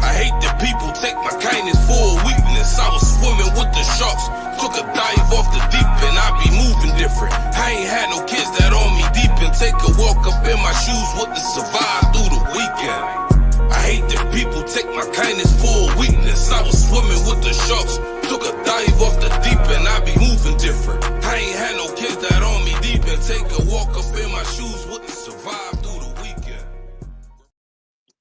I hate that people take my kindness for a weakness. I was swimming with the sharks, took a dive off the deep end. I be moving different. I ain't had no kids that on me deep and take a walk up in my shoes with the survive through the weekend. I hate that people take my kindness for a weakness. I was swimming with the sharks, took a dive off the deep end. I be moving different. I ain't had no kids that on me deep and take a walk up in my shoes with the survive through the weekend.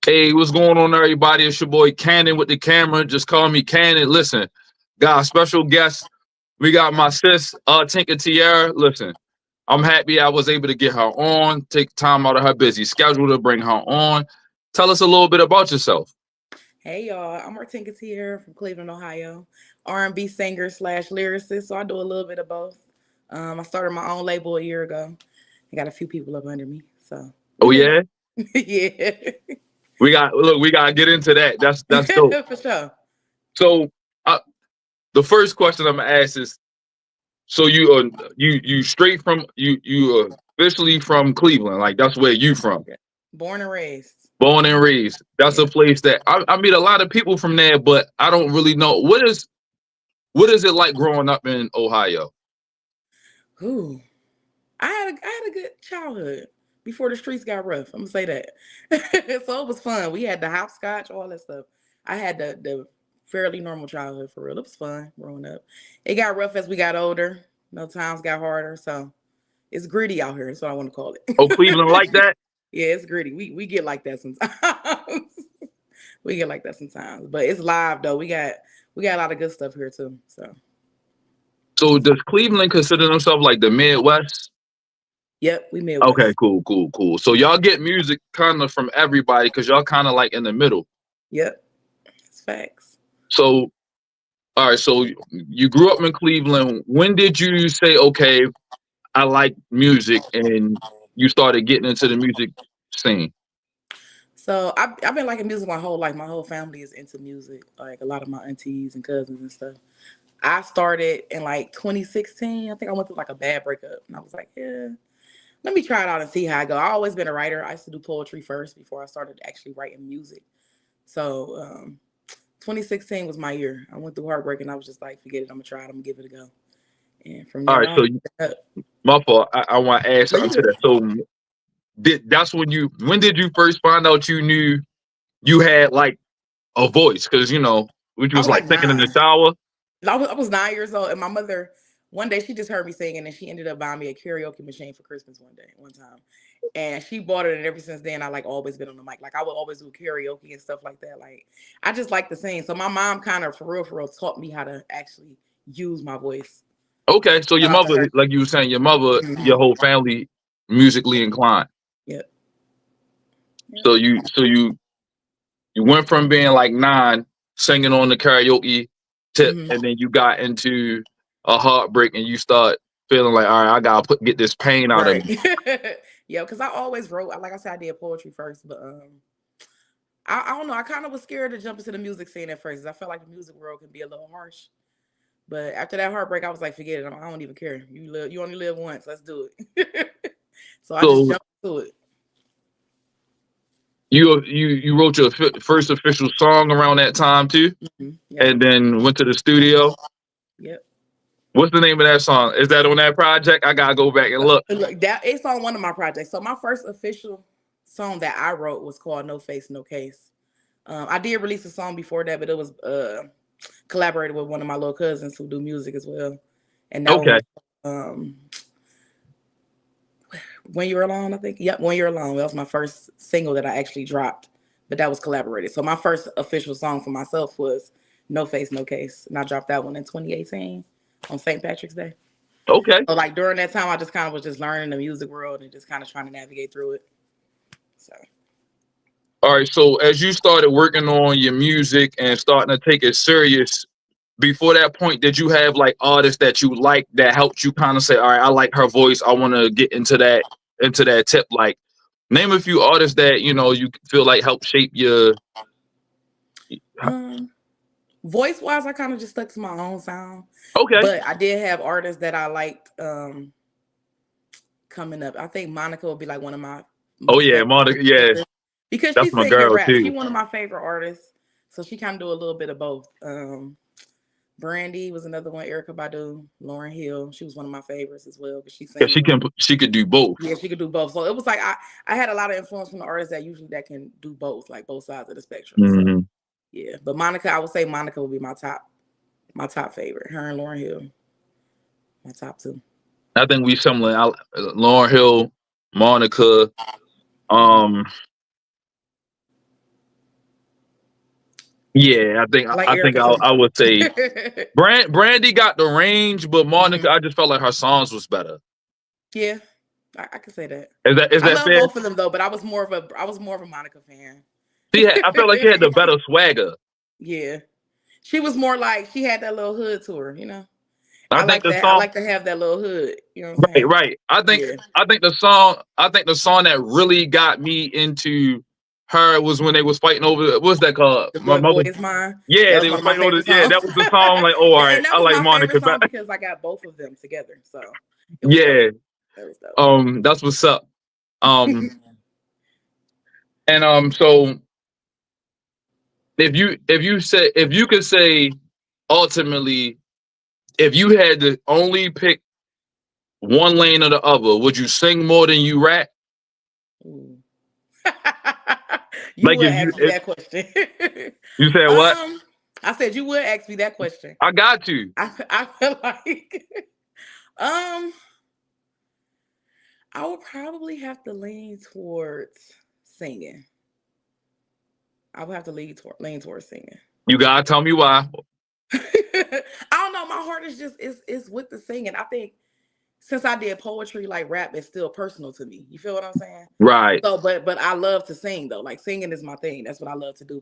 Hey, what's going on, everybody? It's your boy Cannon with the camera. Just call me Cannon. Listen, got a special guest. We got my sis, Artinka Teaira. Listen, I'm happy I was able to get her on, take time out of her busy schedule to bring her on. Tell us a little bit about yourself. Hey y'all, I'm Artinka Teaira from Cleveland, Ohio. R&B singer / lyricist, so I do a little bit of both. I started my own label a year ago. I got a few people up under me, so. Oh yeah, yeah. we gotta get into that. That's dope. For sure. So, the first question I'm gonna ask is, so you straight from you officially from Cleveland, like that's where you from? Born and raised. Born and raised. That's a place that I meet a lot of people from there, but I don't really know what is it like growing up in Ohio. Ooh, I had a good childhood before the streets got rough. I'm gonna say that. So it was fun. We had the hopscotch, all that stuff. I had the fairly normal childhood for real. It was fun growing up. It got rough as we got older. Times got harder. So it's gritty out here. That's what I want to call it. Oh, Cleveland like that? Yeah, it's gritty. We get like that sometimes. We get like that sometimes. But it's live though. We got a lot of good stuff here too. So does Cleveland consider themselves like the Midwest? Yep, we Midwest. Okay, cool. So y'all get music kind of from everybody because y'all kind of like in the middle. Yep, it's facts. So, all right. So you grew up in Cleveland. When did you say, okay, I like music, and you started getting into the music scene? So I've been liking music my whole life. My whole family is into music. Like a lot of my aunties and cousins and stuff. I started in like 2016. I think I went through like a bad breakup, and I was like, yeah, let me try it out and see how I go. I always been a writer. I used to do poetry first before I started actually writing music. So 2016 was my year. I went through heartbreak, and I was just like, forget it. I'm gonna try it. I'm gonna give it a go. And from there all right. on, So my fault. I want to add something to that. So when did you first find out you knew you had like a voice? Because which was like thinking in the shower. I was 9 years old, and my mother, one day she just heard me singing, and she ended up buying me a karaoke machine for Christmas one time. And she bought it, and ever since then, I like always been on the mic. Like I would always do karaoke and stuff like that. Like I just like to sing. So my mom kind of for real taught me how to actually use my voice. Okay, so your mother, like you were saying, your mother, your whole family musically inclined. Yep. So you went from being like 9 singing on the karaoke tip, and then you got into a heartbreak, and you start feeling like, all right, I gotta get this pain out of me. Yeah, because I always wrote. Like I said, I did poetry first, but I don't know. I kind of was scared to jump into the music scene at first. I felt like the music world can be a little harsh. But after that heartbreak, I was like, forget it. I don't even care. You only live once. Let's do it. So I just jumped into it. You wrote your first official song around that time too, and then went to the studio. Yep. What's the name of that song? Is that on that project? I gotta go back and look. Look, it's on one of my projects. So my first official song that I wrote was called "No Face, No Case." I did release a song before that, but it was collaborated with one of my little cousins who do music as well. And that was, When You're Alone, I think. Yep, When You're Alone. That was my first single that I actually dropped, but that was collaborated. So my first official song for myself was No Face, No Case. And I dropped that one in 2018 on St. Patrick's Day. Okay. So like during that time, I just kind of was just learning the music world and just kind of trying to navigate through it. So. All right. So as you started working on your music and starting to take it serious, before that point, did you have like artists that you like that helped you kind of say, all right, I like her voice, I want to get into that tip? Like, name a few artists that you feel like help shape your voice wise. I kind of just stuck to my own sound. Okay. But I did have artists that I liked coming up. I think Monica would be like one of my Monica, yeah. because That's she my sing and girl rap. She too. one of my favorite artists, so she kind of do a little bit of both. Brandy was another one. Erica Badu, Lauren Hill. She was one of my favorites as well because she Yeah, sang. she could do both. Yeah, she could do both. So it was like I had a lot of influence from the artists that can do both, like both sides of the spectrum. So Mm-hmm. yeah, but Monica, I would say Monica would be my top favorite. Her and Lauren Hill, my top two. I think we similar. Lauren Hill, Monica. Mhm. Um, yeah, I like I think Erica too. I would say Brandy got the range, but Monica, Mhm. I just felt like her songs was better. Yeah, I can say that. Is I that love fair? both of them though, but I was more of a Monica fan. I felt like she had the better swagger. Yeah, she was more like she had that little hood to her. You know, I think the I song, like to have that little hood. You know what I'm saying? right. Yeah. I think the song that really got me into her was when they was fighting over what's that called? The My boy mother. is mine. Yeah, That was they one was of my fighting over. favorite Yeah, songs. that was the song. Like, oh, all right, And that I was like my favorite Monica song better. because I got both of them together. So it was dope. Yeah. That was dope. That's what's up. Um, and so if you could say ultimately, if you had to only pick one lane or the other, would you sing more than you rap? Ooh. You Like would ask me that question. you said what? I said you would ask me that question. I got to. I feel like um I would probably have to lean towards singing. I would have to lean towards singing. You gotta tell me why. I don't know. My heart is just is with the singing. I think since I did poetry, like rap is still personal to me. You feel what I'm saying? Right. So, but I love to sing though. Like singing is my thing. That's what I love to do.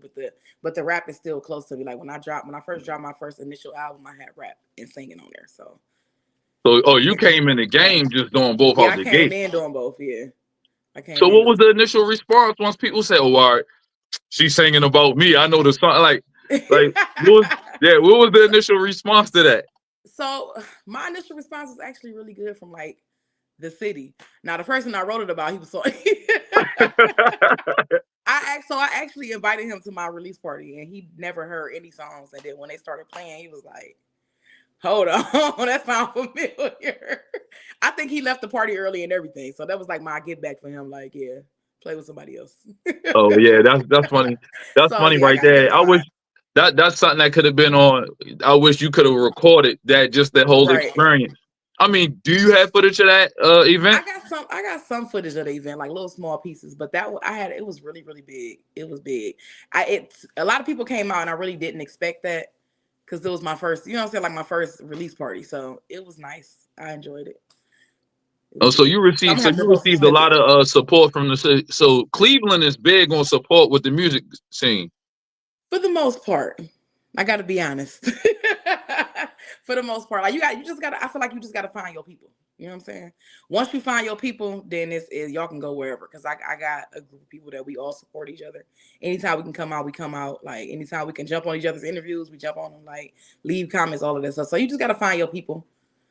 But the rap is still close to me. Like when I first dropped my first initial album, I had rap and singing on there. So So, oh, you and then came in the game just doing both yeah, out I the came gate. in doing both. Yeah, I So, came in what was doing. the initial response once people said, "Oh, all right, she's singing about me"? I know the song. Like, what was the initial response to that? So my initial response was actually really good from like the city. Now the person I wrote it about, he was so. I actually invited him to my release party, and he never heard any songs. And then when they started playing, he was like, "Hold on, that sounds familiar." I think he left the party early and everything, so that was like my get back for him. Like, yeah, play with somebody else. Oh yeah, that's funny. That's So funny yeah, I right got there. I wish certified. that's something that could have been on. I wish you could have recorded that, just that whole Right. experience. I mean, do you have footage of that event? I got some footage of the event, like little small pieces, but I had it was really really big. It was big. A lot of people came out, and I really didn't expect that because it was my first, you know what I'm saying, like my first release party. So it was nice. I enjoyed it. It Oh, was good. I'm gonna so have to you post a received a lot snippet. of support from the city. So Cleveland is big on support with the music scene. For the most part, I got to be honest. For the most part, like you just got to. I feel like you just got to find your people. You know what I'm saying? Once you find your people, then y'all can go wherever. Cause I got a group of people that we all support each other. Anytime we can come out, we come out. Like anytime we can jump on each other's interviews, we jump on them. Like leave comments, all of that stuff. So you just got to find your people.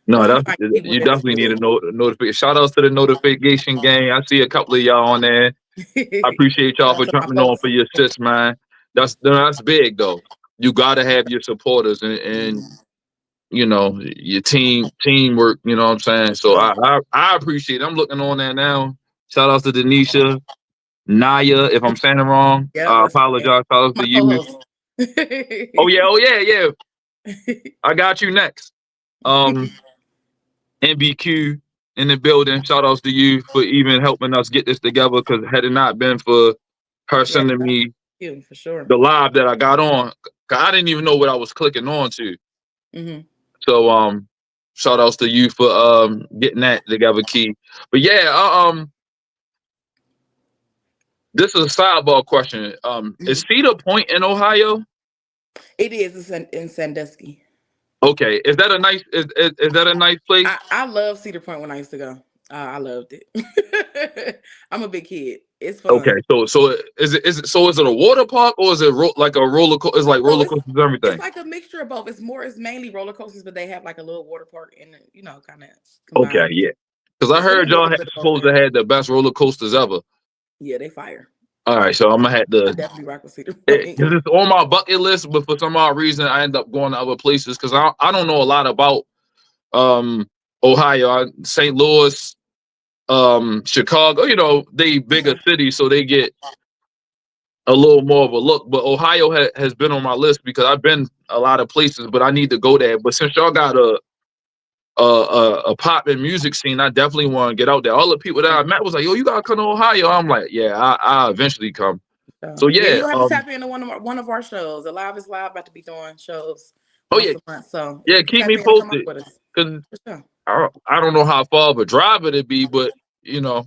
No, Once you find your people, you then it's definitely need a good. notification. Shout outs to the notification gang. I see a couple of y'all on there. I appreciate Shout y'all out for to my jumping on folks. for your sis, man. That's big though. You gotta have your supporters and you know your teamwork. You know what I'm saying? For So sure. I appreciate it. I'm looking on there now. Shout outs to Denisha, Naya. If I'm saying it wrong, Yeah, I that's okay. apologize. Shout outs My to you. co-host. Oh yeah. I got you next. Um, NBQ in the building. Shout outs to you for even helping us get this together. Because had it not been for her Yeah, sending me you for sure. the live that I got on, 'cause I didn't even know what I was clicking on to. Hmm. So shout outs to you for getting that together, Key. But yeah, this is a sidebar question. Is Cedar Point in Ohio? It is. It's in Sandusky. Okay, is that a nice is that a nice place? I love Cedar Point when I used to go. I loved it. I'm a big kid. It's fun. Okay, so is it a water park or is it like a roller coaster? It's like So roller coasters and it's everything. like a mixture of both. It's mainly roller coasters, but they have like a little water park in it, kind of combined. Okay, yeah. Because I Yeah, so heard there's a y'all little had bit of both supposed to there. have the best roller coasters ever. Yeah, they fire. All right, so I'm gonna have I to. definitely rock with Cedar Point. Because it's on my bucket list, but for some odd reason, I end up going to other places because I don't know a lot about um Ohio, St. Louis, Chicago. You know, they bigger cities, so they get a little more of a look. But Ohio has been on my list because I've been a lot of places, but I need to go there. But since y'all got a pop and music scene, I definitely want to get out there. All the people that I met was like, "Yo, you gotta come to Ohio." I'm like, "Yeah, I eventually come." So Yeah, yeah, you'll have to tap into one of our shows. Alive is Live about to be doing shows oh once yeah, a month. So yeah, you can keep tap me in and come up posted with us. because For sure. I don't know how far of a drive it'd be, but you know,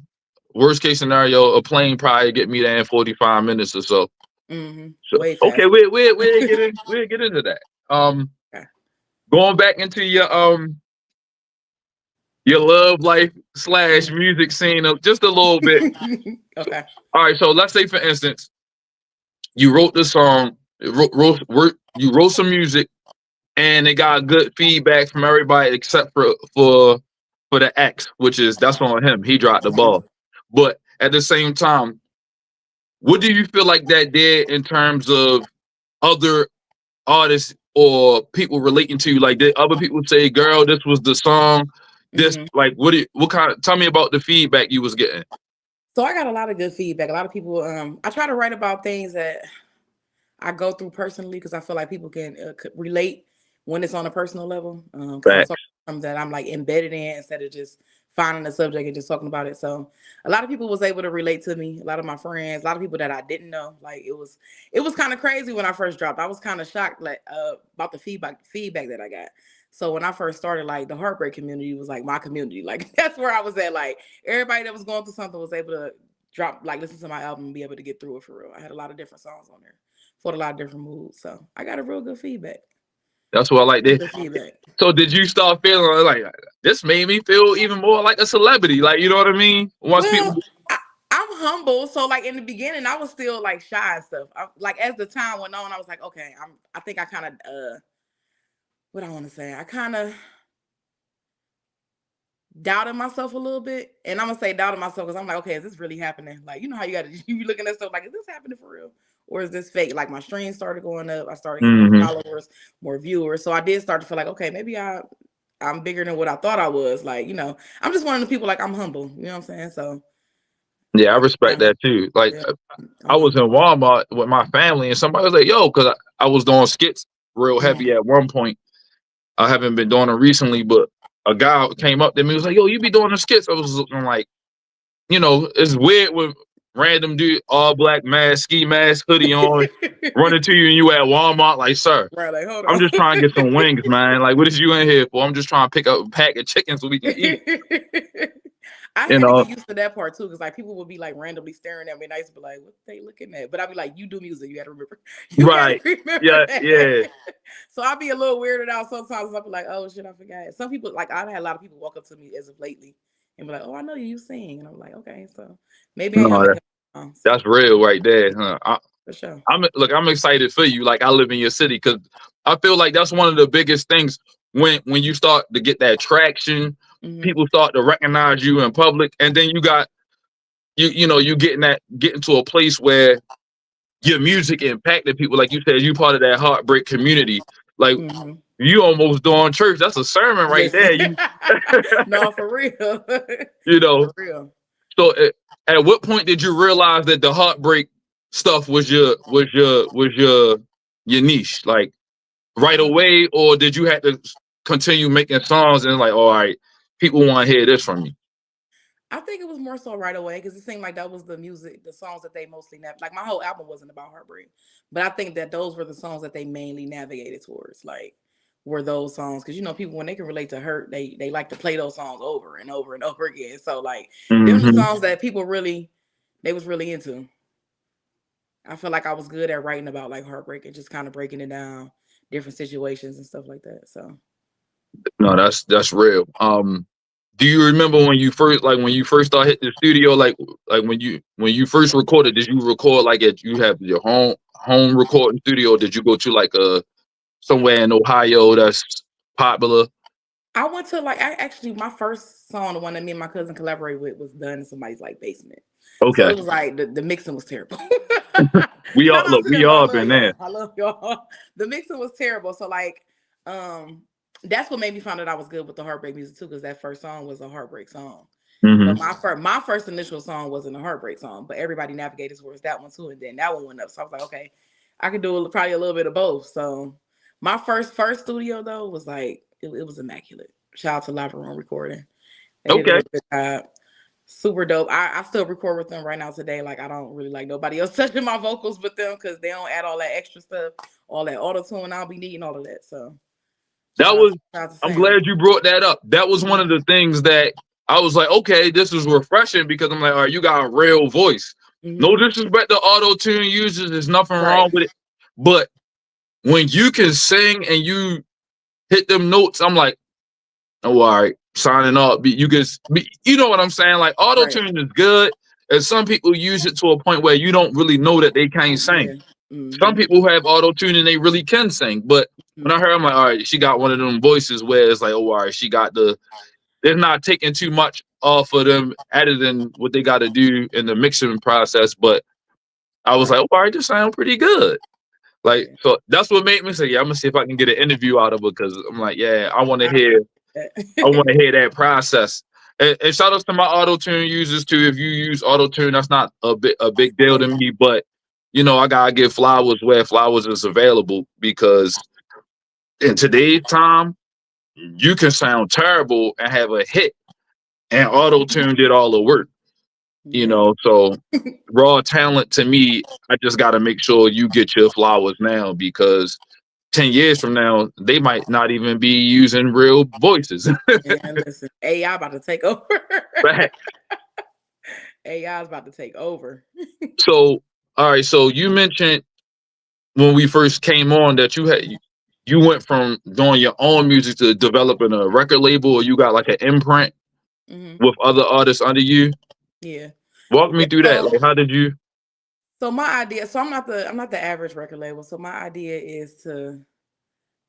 worst case scenario, a plane probably get me there in 45 minutes or so. So Way okay, faster. we'll get into that. Okay. Going back into your love life slash Mhm. music scene just a little bit. Okay. All right, so let's say for instance, you wrote the song, you wrote some music, and it got good feedback from everybody except for the X, which is that's on him. He dropped the ball. But at the same time, what do you feel like that did in terms of other artists or people relating to you? Like, did other people say, "Girl, this was the song"? This Mhm. like what kind of tell me about the feedback you was getting? So I got a lot of good feedback. A lot of people. I try to write about things that I go through personally because I feel like people can relate when it's on a personal level. Because I'm Facts. something that I'm like embedded in instead of just finding a subject and just talking about it. So a lot of people was able to relate to me. A lot of my friends, a lot of people that I didn't know. Like it was kind of crazy when I first dropped. I was kind of shocked like about the feedback that I got. So when I first started, like the heartbreak community was like my community. Like that's where I was at. Like everybody that was going through something was able to drop like listen to my album and be able to get through it for real. I had a lot of different songs on there for a lot of different moods. So I got a real good feedback. That's what I like. Real good feedback. So did you start feeling like this made me feel even more like a celebrity? Like you know what I mean? Once people, Well, I'm humble, so like in the beginning, I was still like shy and stuff. Like as the time went on, I was like, okay, I think I kind of what I want to say. I kind of doubted myself a little bit, and I'm gonna say doubted myself because I'm like, okay, is this really happening? Like you know how you got to you looking at stuff like, is this happening for real? Or is this fake? Like my streams started going up, I started getting more hmm followers, more viewers. So I did start to feel like, okay, maybe I'm bigger than what I thought I was. Like, I'm just one of the people like I'm humble. You know what I'm saying? So yeah, I respect yeah, that too. Like yeah, I'm I was in humble. Walmart with my family, and somebody was like, "Yo," because I was doing skits real Mhm. heavy at one point. I haven't been doing it recently, but a guy came up to me and was like, "Yo, you be doing the skits?" I was looking like, you know, it's weird with random dude, all black mask, ski mask, hoodie on, running to you and you at Walmart. Like, sir, Right, like hold I'm on. just trying to get some wings, man. Like, what is you in here for? I'm just trying to pick up a pack of chicken so we can eat. I You had to know, get used to that part too, because like people would be like randomly staring at me, and I used to be like, "What they looking at?" But I'd be like, "You do music, you got to remember, you got to right? remember Yeah, yeah. that." So I'd be a little weirded out sometimes. I'd be like, "Oh shit, I forgot." Some people like I've had a lot of people walk up to me as of lately and be like, "Oh, I know you sing," and I'm like, "Okay, so maybe I am No, making songs that's real right there. Huh? for sure." I'm excited for you. Like I live in your city because I feel like that's one of the biggest things when you start to get that traction, Hmm. people start to recognize you in public, and then you got you getting to a place where your music impacted people. Like you said, you part of that heartbreak community. Like Hmm. you almost doing church. That's a sermon right Listen, there. You no, for real, you know. for real. So at what point did you realize that the heartbreak stuff was your niche? Like right Um, away, or did you have to continue making songs and like, all right, people want to hear this from you? I think it was more so right away because it seemed like that was the songs that they mostly like my whole album wasn't about heartbreak, but I think that those were the songs that they mainly navigated towards. Like, were those songs because people when they can relate to hurt, they like to play those songs over and over and over again. So like, them the Hmm songs that people really they was really into. I feel like I was good at writing about like heartbreak and just kind of breaking it down, different situations and stuff like that. So No, that's real. Do you remember when you first started hitting the studio, like when you first recorded? Did you record like at you have your home recording studio? Or did you go to like a somewhere in Ohio that's popular? I went to like I actually my first song, the one that me and my cousin collaborated with, was done in somebody's like basement. So Okay. it was like the mixing was terrible. We all Shout out look. to We them. I all love been y'all. there. I love y'all. The mixing was terrible. So like, um, that's what made me find out I was good with the heartbreak music too, because that first song was a heartbreak song. Hmm. But my first initial song wasn't a heartbreak song, but everybody navigated towards that one too, and then that one went up. So I was like, okay, I could do probably a little bit of both. So my first studio though was like it was immaculate. Shout out to Live Room Recording. They did a Okay. really good job. Super dope. I still record with them right now today. Like I don't really like nobody else touching my vocals with them because they don't add all that extra stuff, all that auto tune. I'll be needing all of that. So That shout out, was. shout out to I'm Sam. glad you brought that up. That was one Mhm. of the things that I was like, okay, this is refreshing because I'm like, all right, you got a real voice. No Mhm. disrespect to auto tune users. There's nothing Right. wrong with it. But when you can sing and you hit them notes, I'm like, oh, all right, signing up. You can, you know what I'm saying? Like auto Right. tune is good, and some people use it to a point where you don't really know that they can't sing. Yeah. Some Mhm. people who have auto tune and they really can sing. But when I heard, I'm like, all right, she got one of them voices where it's like, oh, all right, she got the. They're not taking too much off of them, editing what they got to do in the mixing process. But I was Right. like, oh, all right, this sound pretty good. Like, Yeah. so that's what made me say, yeah, I'm gonna see if I can get an interview out of her because I'm like, yeah, I want to I hear appreciate I want that. to hear that process. And shout outs to my auto tune users too. If you use auto tune, that's not a big deal to me. But you know, I gotta give flowers where flowers is available because in today's time, you can sound terrible and have a hit, and auto tune did all the work. You Yeah. know, so raw talent to me, I just gotta make sure you get your flowers now because 10 years from now, they might not even be using real voices. Man, listen, AI about to take over. Right. AI is about to take over. So, all right. So you mentioned when we first came on that you went from doing your own music to developing a record label, or you got like an imprint Hmm. with other artists under you. Yeah. Walk me Yeah. through that. Like, how did you? So my idea, so I'm not the average record label. So my idea is to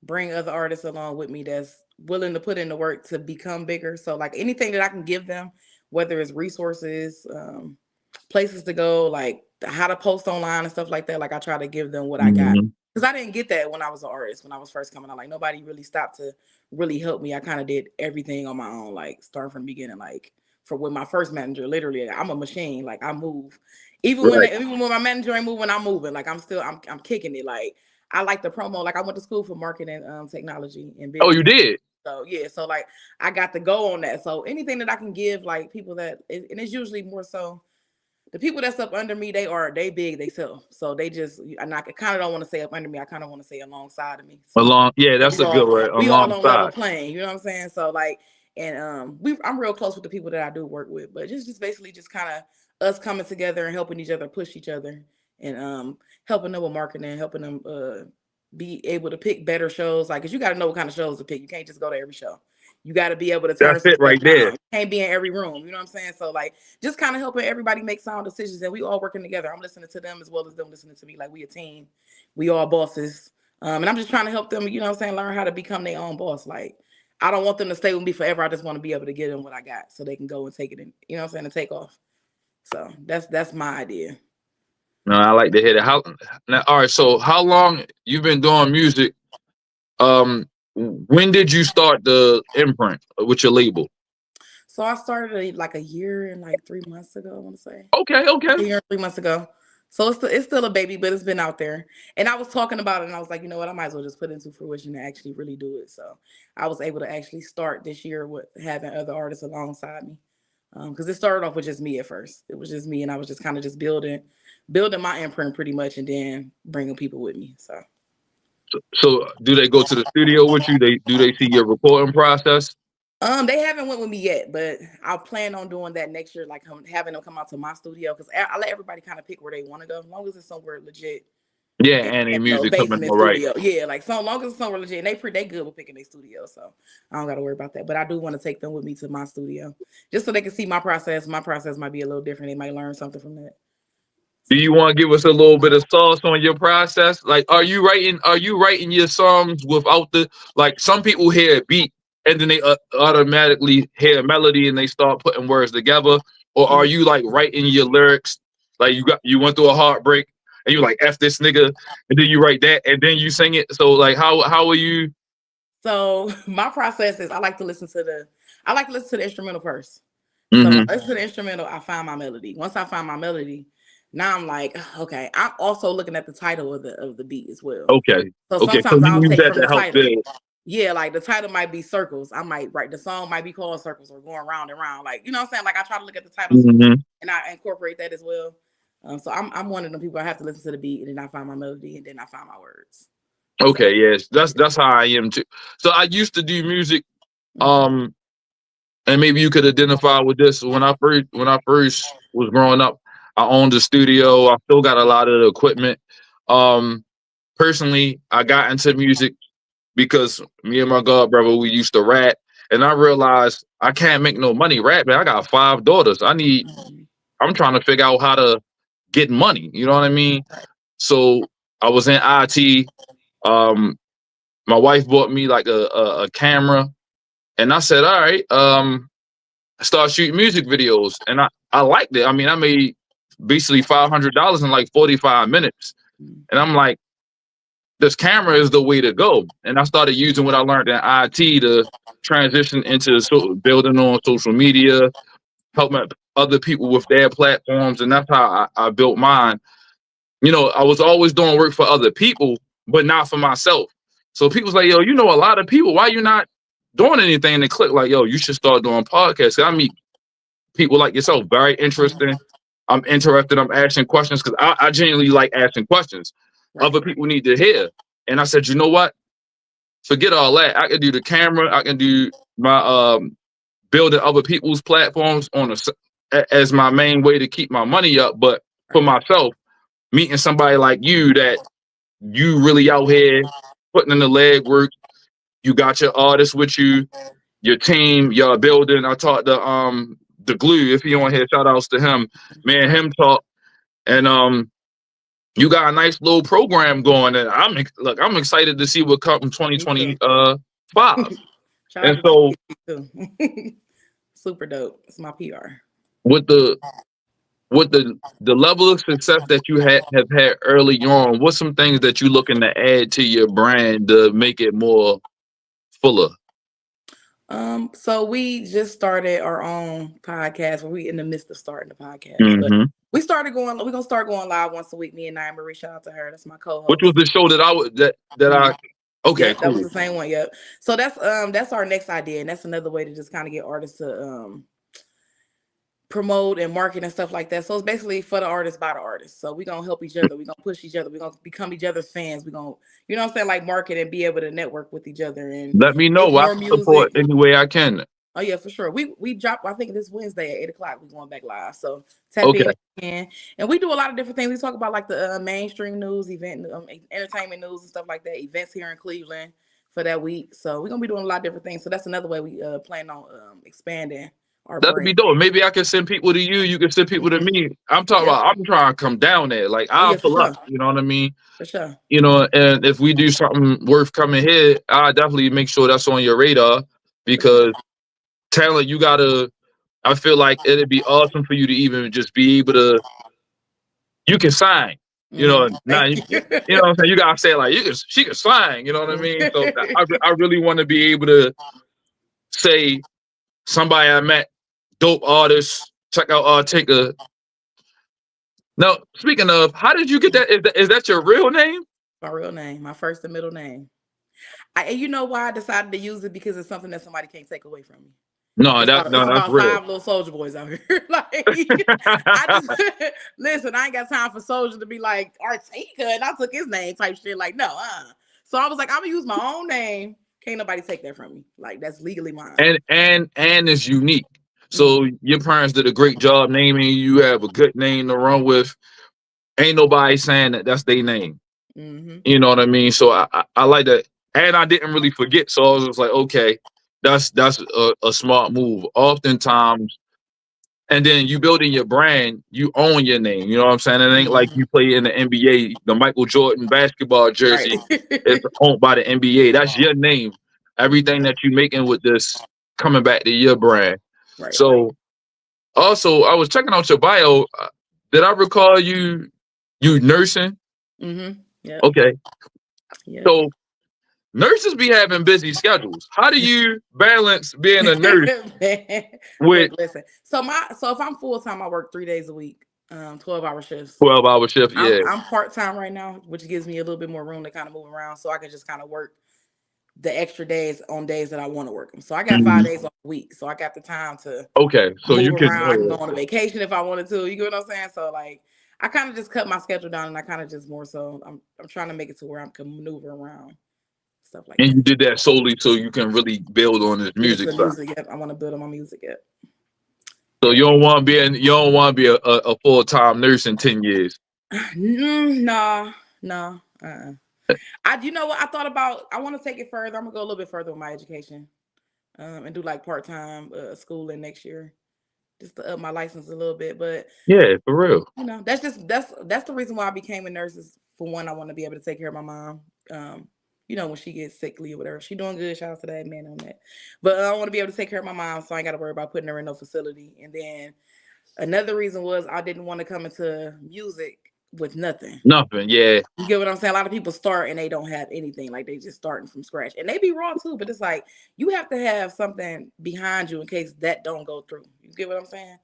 bring other artists along with me that's willing to put in the work to become bigger. So like anything that I can give them, whether it's resources, places to go, like how to post online and stuff like that. Like I try to give them what I got. Mhm. Because I didn't get that when I was an artist, when I was first coming out. Like nobody really stopped to really help me. I kind of did everything on my own, like starting from the beginning, like for with my first manager, literally, I'm a machine. Like I move. Right. Even when my manager ain't moving, I'm moving. Like I'm kicking it. Like I like the promo. Like I went to school for marketing, technology and Oh, you business. did. So yeah, so like I got to go on that. So anything that I can give, like people and it's usually more so the people that's up under me, they big they self. So they just and I kind of don't want to say up under me. I kind of want to say alongside of me. So Along. Yeah, that's we a good all word. we all on level Alongside. playing. You know what I'm saying? So like and I'm real close with the people that I do work with, but just basically just kind of us coming together and helping each other push each other and helping them with marketing, helping them be able to pick better shows. Like, cause you got to know what kind of shows to pick. You can't just go to every show. You got to be able to turn That's some it stuff right down. there. You can't be in every room. You know what I'm saying? So like, just kind of helping everybody make sound decisions, and we all working together. I'm listening to them as well as them listening to me. Like we a team. We all bosses. And I'm just trying to help them. You know what I'm saying? Learn how to become their own boss. Like I don't want them to stay with me forever. I just want to be able to give them what I got so they can go and take it in. You know what I'm saying? And take off. So that's my idea. No, I like to hear that. How now? All right. So, how long you've been doing music? When did you start the imprint with your label? So I started like a year and like 3 months ago. I want to say. Okay. A Okay. year and 3 months ago. So it's still a baby, but it's been out there. And I was talking about it, and I was like, you know what, I might as well just put it into fruition and actually really do it. So I was able to actually start this year with having other artists alongside me, because it started off with just me at first. It was just me, and I was just kind of just building my imprint pretty much, and then bringing people with me. So. So, do they go to the studio with you? They do they see your recording process? They haven't went with me yet, but I'll plan on doing that next year, like having them come out to my studio because I let everybody kind of pick where they want to go, as long as it's somewhere legit. Yeah, And, and the and music coming basement all right. studio, yeah, like so long as it's somewhere legit, and they good with picking their studio, so I don't got to worry about that. But I do want to take them with me to my studio, just so they can see my process. My process might be a little different. They might learn something from that. Do So. you want to give us a little bit of sauce on your process? Like, are you writing your songs without the like? Some people hear a beat and then they automatically hear a melody and they start putting words together. or are you like writing your lyrics? Like you went through a heartbreak and you like F this nigga, and then you write that and then you sing it. So like how are you? So my process is I like to listen to the instrumental first. So when Mm-hmm. I listen to the instrumental, I find my melody. Once I find my melody, now I'm like, okay. I'm also looking at the title of the beat as well. Okay. So Okay. So sometimes you I'll use take that from to the help title. build. Yeah, like the title might be circles. I might write the song might be called circles or going round and round. Like, you know what I'm saying? Like I try to look at the titles Mm-hmm. and I incorporate that as well. So I'm one of them people I have to listen to the beat and then I find my melody and then I find my words. So Okay. Yes. yeah. That's how I am too. So I used to do music. Mhm. And maybe you could identify with this. When I first was growing up, I owned a studio. I still got a lot of the equipment. Um, Personally, I got into music because me and my god brother we used to rap, and I realized I can't make no money rapping. I got 5 daughters. Mhm. I'm trying to figure out how to get money. You know what I mean? Right. So I was in IT. Um, my wife bought me like a camera, and I said, all right. I started shooting music videos, and I liked it. I mean, I made basically $500 in like 45 minutes, and I'm like, this camera is the way to go. And I started using what I learned in IT to transition into building on social media, helping other people with their platforms, and that's how I built mine. You know, I was always doing work for other people, but not for myself. So people's like, yo, you know a lot of people. Why you not doing anything? And they click like, yo, you should start doing podcasts. I meet people like yourself, very interesting. I'm interested. I'm asking questions because I genuinely like asking questions. Right. Other people need to hear. And I said, you know what? Forget all that. I can do the camera. I can do my building other people's platforms as my main way to keep my money up. But for Right. myself, meeting somebody like you that you really out here putting in the legwork. You got your artists with you, your team, y'all building. I talked to the glue, if he on here, shout outs to him. Man, him talk. And you got a nice little program going. And I'm excited to see what comes in Me too. 2025. Shout out And to so too. Super dope. It's my PR. with the level of success that you have had early on, what's some things that you looking to add to your brand to make it more fuller? So we just started our own podcast. We in the midst of starting the podcast, but Hmm. we're gonna start going live once a week. Me and Marie, shout out to her. That's my Which was co-host. the show that I would that Mhm. I okay, Yep, that was cool. the same one. Yep. So that's our next idea, and that's another way to just kind of get artists to promote and market and stuff like that. So it's basically for the artist by the artist. So we're gonna help each other, we're gonna push each other, we're gonna become each other's fans, we're gonna, you know what I'm saying, like market and be able to network with each other and Let me make know. I more can support music. any way I can. Oh yeah, for sure. We drop. I think this Wednesday at 8 o'clock. We going back live. So tap Okay. in again, and we do a lot of different things. We talk about like the mainstream news, entertainment news and stuff like that. Events here in Cleveland for that week. So we're gonna be doing a lot of different things. So that's another way we plan on expanding our That'd be brand. dope. Maybe I can send people to you. You can send people to Mhm. me. I'm talking Yeah. about. I'm trying to come down there. Like Oh I'll yeah, for pull up. sure. You know what I mean? For sure. You know, and if we do something worth coming here, I'll definitely make sure that's on your radar For sure. because talent, you gotta. I feel like it'd be awesome for you to even just be able to. You can sign. You know, now Thank you, you. you know what I'm saying. You gotta say like she can sign. You know what I mean? So I really want to be able to say somebody I met, dope artist. Check out Artinka. Now, speaking of, how did you get that? Is that your real name? My real name, my first and middle name. And you know why I decided to use it because it's something that somebody can't take away from me. No, It's that about no, it's that's about real. five little soldier boys out here. Like I just listen. I ain't got time for soldier to be like Artinka, and I took his name type shit. Like no, So I was like, I'm gonna use my own name. Can't nobody take that from me. Like that's legally mine. And it's unique. Hmm. So your parents did a great job naming you. You have a good name to run with. Ain't nobody saying that that's their name. Hmm. You know what I mean? So I like that, and I didn't really forget. So I was just like, okay, that's a smart move. Oftentimes, and then you building your brand, you own your name. You know what I'm saying? It ain't like Hmm. you play in the NBA, the Michael Jordan basketball Right. jersey is owned by the NBA. That's your name. Everything Mhm. that you making with this coming back to your brand. Right. So Also, I was checking out your bio. Did I recall you nursing? Yeah. Okay. Yeah. So nurses be having busy schedules. How do you balance being a nurse with Look, listen. So if I'm full time, I work 3 days a week, 12-hour shifts. 12-hour shift? Yeah. I'm part time right now, which gives me a little bit more room to kind of move around, so I can just kind of work the extra days on days that I want to work them. So I got 5 days a week, so I got the time to Okay. So move you can. around. I can go on a vacation if I wanted to. You get what I'm saying? So like, I kind of just cut my schedule down, and I kind of just more so I'm trying to make it to where I can maneuver around stuff like And that. you did that solely so you can really build on this Get into music the side. music. Yep, I want to build on my music. Yep. So you don't want to be a full-time nurse in 10 years. No. You know what? I thought about. I want to take it further. I'm gonna go a little bit further with my education, and do like part time schooling next year, just to up my license a little bit. But Yeah, for real. that's the reason why I became a nurse. Is for one, I want to be able to take care of my mom. When she gets sickly or whatever, she doing good. Shout out to that man on that. But I want to be able to take care of my mom, so I ain't got to worry about putting her in no facility. And then another reason was I didn't want to come into music with nothing. Nothing. Yeah. You get what I'm saying? A lot of people start and they don't have anything. Like they just starting from scratch. And they be raw too, but it's like you have to have something behind you in case that don't go through. You get what I'm saying?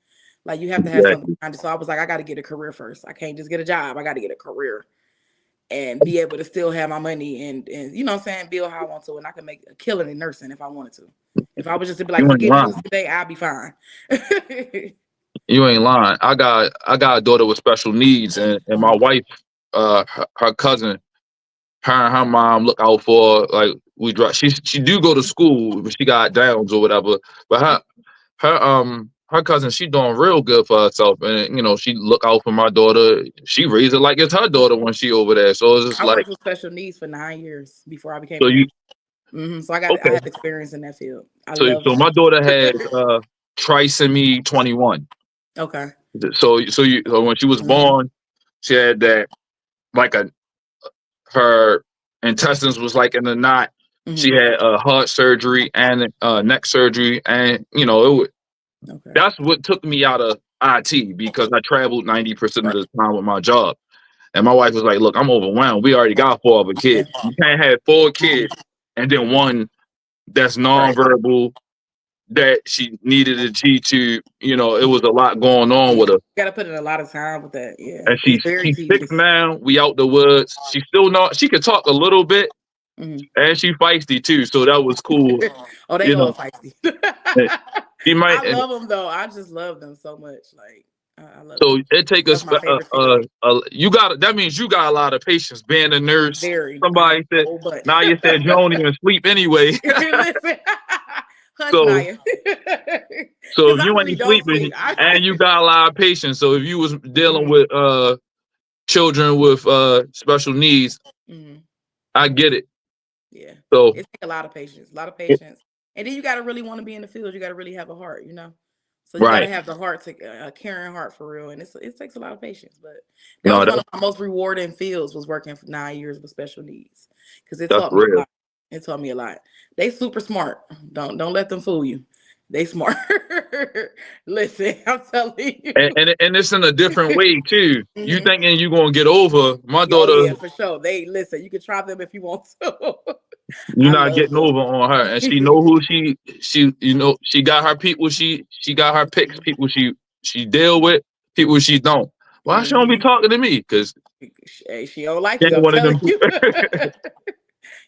Like you have to have something Exactly. behind you. So I was like, I got to get a career first. I can't just get a job. I got to get a career and be able to still have my money and you know what I'm saying, build how I want to. And I can make a killing in nursing if I wanted to. If I was just to be like, You ain't forget lying. music today, I'll be fine. You ain't lying. I got a daughter with special needs, and my wife, her cousin, her and her mom look out for her, like we drive. She do go to school, but she got downs or whatever. But her cousin, she doing real good for herself, and she look out for my daughter. She raised it like it's her daughter when she over there. So it's just I like, worked with special needs for 9 years before I became so a you nurse. So I okay? have experience in that field. I love So it. my daughter has trisomy 21. Okay. So when she was born, she had that, like her intestines was like in a knot. She had heart surgery and neck surgery, and Okay. that's what took me out of IT because I traveled 90% of Right. the time with my job. And my wife was like, "Look, I'm overwhelmed. We already got 4 other Yeah. kids. You can't have 4 kids and then one that's Right. nonverbal that she needed a G-tube. It was a lot going on Yeah. with her. Got to put in a lot of time with that. Yeah. And It's very she's 6 tedious. now. We out the woods. She still not. She could talk a little bit, and she feisty too. So that was cool. Oh, they You know, all feisty. and she might. I love them though. I just love them so much. Like I love So them. it take That's us. my favorite field. You got. That means you got a lot of patience being a nurse. Very. I have Somebody a said. whole bunch. Now you said you don't even sleep anyway. Listen. Hush, so Naya. so Because if I you really ain't don't sleeping sleep. and you got a lot of patience. So if you was dealing with children with special needs, I get it. Yeah. So It takes a lot of patience. A lot of patience. And then you got to really want to be in the field. You got to really have a heart. So you got to right. have the heart, to a caring heart for real. And it takes a lot of patience. But that No, was one of my most rewarding fields, was working for 9 years with special needs, because it that's taught me a real. lot. It taught me a lot. They super smart. Don't let them fool you. They smart. Listen, I'm telling you. And it's in a different way too. You thinking you gonna get over my Oh daughter? yeah, for sure. They listen. You can try them if you want to. You're I not love getting them. over on her, and she know who she got her people. She got her picks. People she deal with. People she don't. Why she don't be talking to me? Because She don't like she you. ain't I'm one of them. telling you.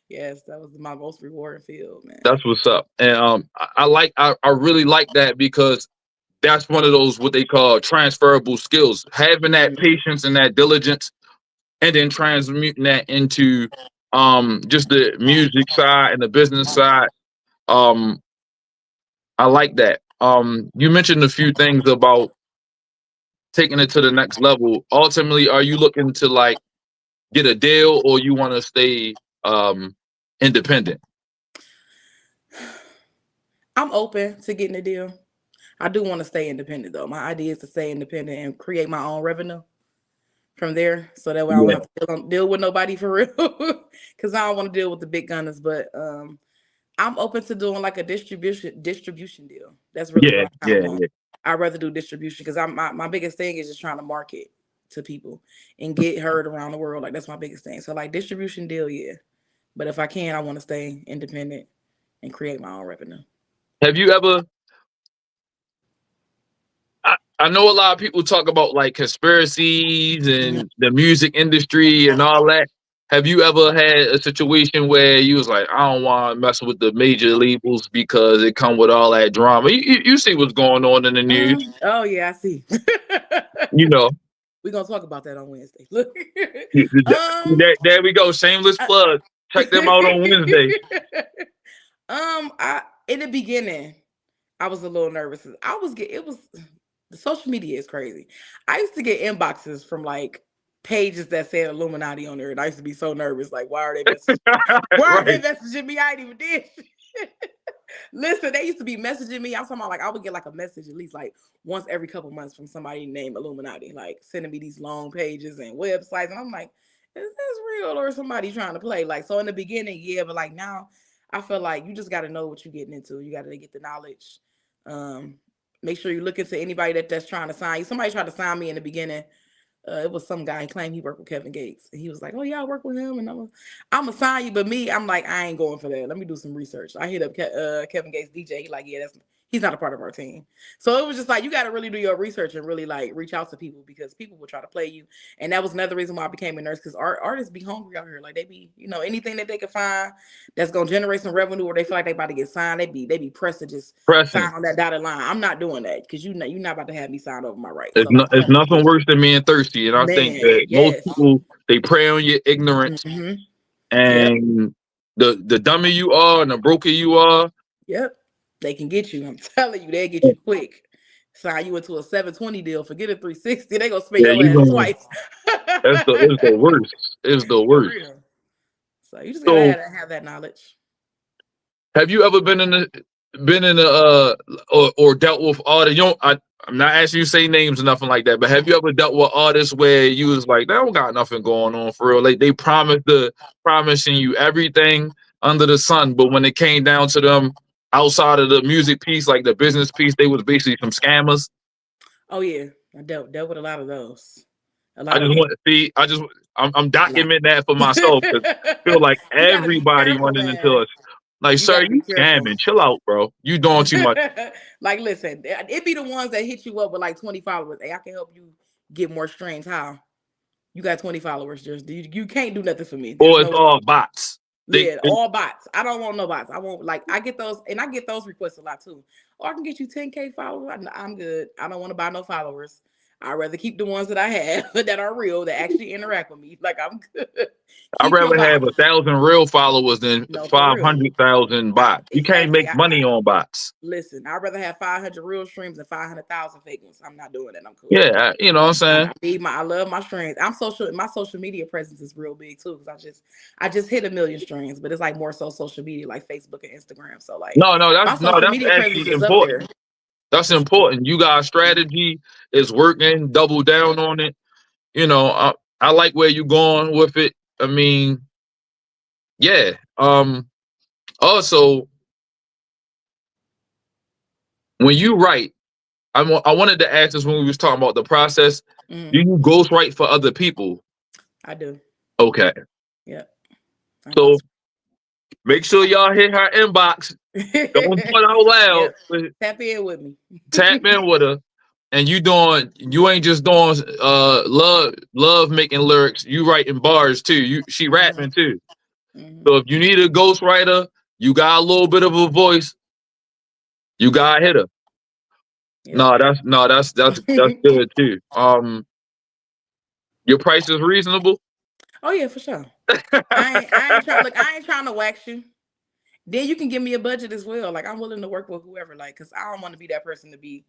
Yes, that was my most rewarding field, man. That's what's up. And I really like that because that's one of those what they call transferable skills. Having that patience and that diligence, and then transmuting that into just the music side and the business side. Um, I like that. You mentioned a few things about taking it to the next level. Ultimately, are you looking to like get a deal, or you want to stay independent? I'm open to getting a deal. I do want to stay independent though. My idea is to stay independent and create my own revenue from there, so that way I don't Yeah, have to deal with nobody for real. Because I don't want to deal with the big gunners. But I'm open to doing like a distribution deal. That's really yeah, what I kind of yeah, want. yeah. I'd rather do distribution because my biggest thing is just trying to market to people and get heard around the world. Like that's my biggest thing. So like distribution deal, yeah. But if I can, I want to stay independent and create my own revenue. Have you ever? I know a lot of people talk about like conspiracies Mhm. and the music industry and all that. Have you ever had a situation where you was like, I don't want to mess with the major labels because it come with all that drama? You see what's going on in the news, Oh yeah, I see. you know. We're gonna talk about that on Wednesday. Look. There we go. Shameless I, plug. Check them out on Wednesday. I in the beginning, I was a little nervous. I was get it was the social media is crazy. I used to get inboxes from like pages that said Illuminati on there, and I used to be so nervous. Like, why are they messaging? Why are they Right. messaging me? I ain't even did. Listen, they used to be messaging me. I'm talking about like I would get like a message at least like once every couple months from somebody named Illuminati, like sending me these long pages and websites, and I'm like, is this real or somebody trying to play? Like, so in the beginning, yeah, but like now, I feel like you just got to know what you're getting into. You got to get the knowledge. Um, Make sure you look into anybody that's trying to sign you. Somebody tried to sign me in the beginning. It was some guy, he claimed he worked with Kevin Gates. And he was like, oh, yeah, I work with him. And I'm going to sign you. But me, I'm like, I ain't going for that. Let me do some research. I hit up Kevin Gates DJ. He like, yeah, he's not a part of our team. So it was just like, you got to really do your research and really like reach out to people because people will try to play you. And that was another reason why I became a nurse because artists be hungry out here. Like they be, anything that they can find that's going to generate some revenue or they feel like they about to get signed, they be pressed to just sign Pressing. on that dotted line. I'm not doing that because you're not about to have me sign over my rights. So like, It's nothing worse than being thirsty, and I think man, that most yes. people they prey on your ignorance, Mm-hmm. Yep. and the dumber you are and the broker you are. Yep. They can get you. I'm telling you, they'll get you quick. Sign you into a 720 deal. Forget a 360. They gonna spend Yeah, your you ass gonna. twice. It's the worst. It's the For worst. real. So you just gotta So have that knowledge. have you ever been in a or dealt with artists? I'm not asking you to say names or nothing like that, but have you ever dealt with artists where you was like, they don't got nothing going on for real? Like they promising you everything under the sun, but when it came down to them outside of the music piece, like the business piece, they was basically some scammers. Oh yeah. I dealt with a lot of those. A I lot of just them. want to see. I'm A lot. documenting that for myself because I feel like You gotta be everybody careful, running into man. us. Like, You sir, gotta be you careful. scamming. Chill out, bro. You doing too much. Like, listen, it be the ones that hit you up with like 20 followers. Hey, I can help you get more streams. How? You got 20 followers, just you can't do nothing for me. There's Or it's no way. all bots. Yeah, all bots. I don't want no bots. I want like I get those and I get those requests a lot too. Or I can get you 10K followers. I'm good. I don't want to buy no followers. I'd rather keep the ones that I have that are real that actually interact with me. Like I'm good. I'd Keep your rather have bots. 1,000 real followers than No, for real. 500,000 bots. You can't Exactly. make money on bots. Listen. I'd rather have 500 real streams than 500,000 fake ones. I'm not doing that. I'm cool. Yeah, you know what I'm saying? I love my streams. My social media presence is real big too because I just hit 1 million streams, but it's like more so social media like Facebook and Instagram. So like my No, social that's media presence actually is up there. important. That's important. You got a strategy, it's working, double down on it. You know, I like where you going with it. I mean, yeah. Also, when you write, I wanted to ask this when we was talking about the process. Do Mm, you ghostwrite for other people? I do. Okay. Yep. I go. So make sure y'all hit her inbox. Don't do it out loud. Yep. Tap in with me. Tap in with her. And you ain't just doing love making lyrics. You writing bars too. She Hmm. rapping too. Hmm. So if you need a ghostwriter, you got a little bit of a voice, you gotta hit her. Yep. That's good too. Your price is reasonable. Oh yeah, for sure. I ain't trying. Look, I ain't trying to wax you. Then you can give me a budget as well. Like I'm willing to work with whoever. Like, cause I don't want to be that person to be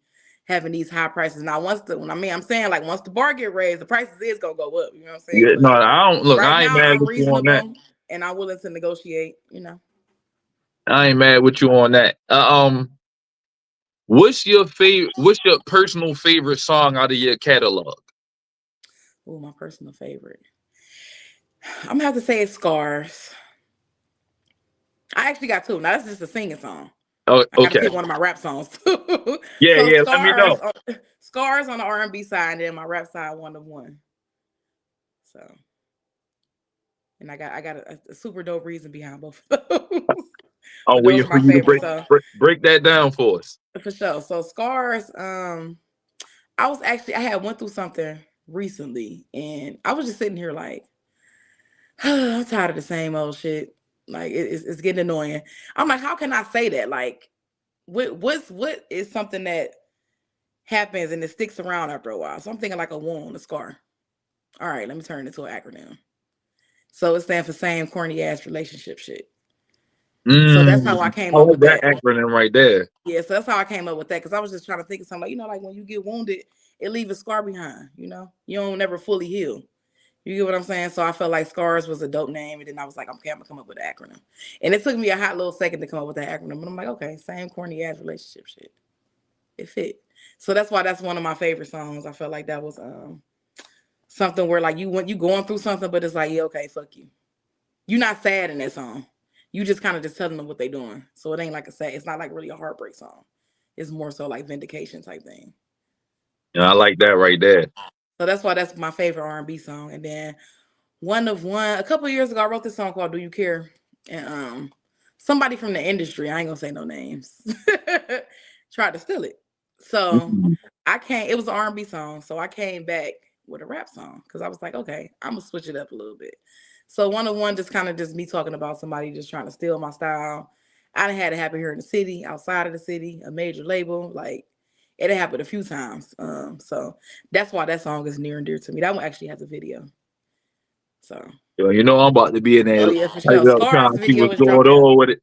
having these high prices. Now, I'm saying like once the bar get raised, the prices is gonna go up. You know what I'm saying? Yeah, no, But I don't look. right I ain't now, mad I'm with you on that. reasonable and I'm willing to negotiate. I ain't mad with you on that. What's your favorite? What's your personal favorite song out of your catalog? Oh, my personal favorite. I'm gonna have to say it's Scars. I actually got two. Now that's just a singing song. Oh, I gotta okay. pick one of my rap songs. Yeah, So yeah. Let me know. Scars on the R&B side, and then my rap side one of one. So, and I got a super dope reason behind both of those. I'm But those waiting are for my you to favorites. So break that down for us. for sure. So Scars, I had went through something recently, and I was just sitting here like, I'm tired of the same old shit. Like it's getting annoying. I'm like, how can I say that? Like, what is something that happens and it sticks around after a while? So I'm thinking like a wound, a scar. All right, let me turn it into an acronym. So it stands for same corny ass relationship shit. So that's how I came I up like with that that. acronym right there. Yeah, so that's how I came up with that because I was just trying to think of something like, like when you get wounded, it leaves a scar behind. You don't never fully heal. You get what I'm saying? So I felt like Scars was a dope name, and then I was like, okay, I'm gonna come up with an acronym. And it took me a hot little second to come up with that acronym, but I'm like, okay, same corny ass relationship shit. It fit. So that's why that's one of my favorite songs. I felt like that was something where like you going through something, but it's like, yeah, okay, fuck you. You're not sad in that song. You just kind of just telling them what they doing. So it ain't like a sad. It's not like really a heartbreak song. It's more so like vindication type thing. I like that right there. So that's why that's my favorite R&B song. And then one of one a couple of years ago, I wrote this song called "Do You Care?" And somebody from the industry, I ain't gonna say no names, tried to steal it. So Mhm. it was an R&B song. So I came back with a rap song because I was like, okay, I'm gonna switch it up a little bit. So one of one just kind of just me talking about somebody just trying to steal my style. I done had it happen here in the city, outside of the city, a major label. Like it happened a few times. So that's why that song is near and dear to me. That one actually has a video. So Yo, I'm about to be in there oh yeah, for right sure. up trying Scars to see video what's is going dropping. on with it.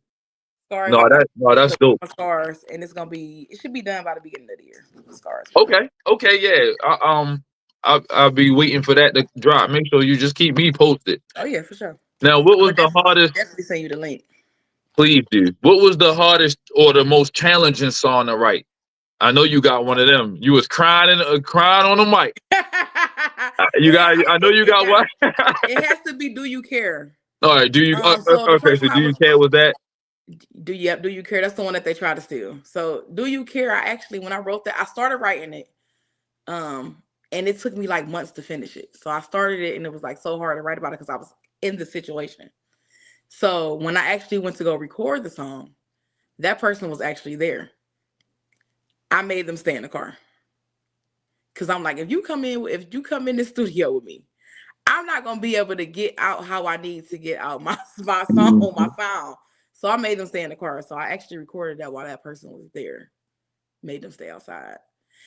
Scars, No, I got that's video dope. on Scars, and it should be done by the beginning of the year. Scars. Okay, yeah. I'll be waiting for that to drop. Make sure you just keep me posted. Oh yeah, for sure. Now, what I'm was gonna the hardest? definitely send you the link. Please do. What was the hardest or the most challenging song to write? I know you got one of them. You was crying on the mic. You got. I know you got one. It has to be "Do You Care?" All right. Do you? So the Okay. first So one do I you was care with that? Do You Care? That's the one that they tried to steal. So "Do You Care?" I actually when I wrote that, I started writing it, and it took me like months to finish it. So I started it, and it was like so hard to write about it because I was in the situation. So when I actually went to go record the song, that person was actually there. I made them stay in the car because I'm like, if you come in the studio with me, I'm not gonna be able to get out how I need to get out my song, my Mhm. sound. So I made them stay in the car. So I actually recorded that while that person was there. Made them stay outside.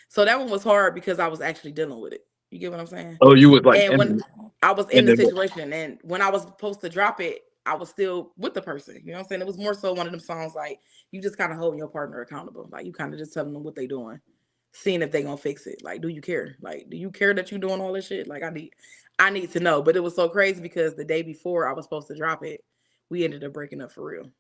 So that one was hard because I was actually dealing with it. You get what I'm saying? Oh, you was like And when I was in in the the situation, and when I was supposed to drop it, I was still with the person. You know what I'm saying? It was more so one of them songs like you just kind of holding your partner accountable. Like you kind of just telling them what they doing, seeing if they gonna fix it. Like, do you care? Like, do you care that you doing all this shit? Like, I need to know. But it was so crazy because the day before I was supposed to drop it, we ended up breaking up for real.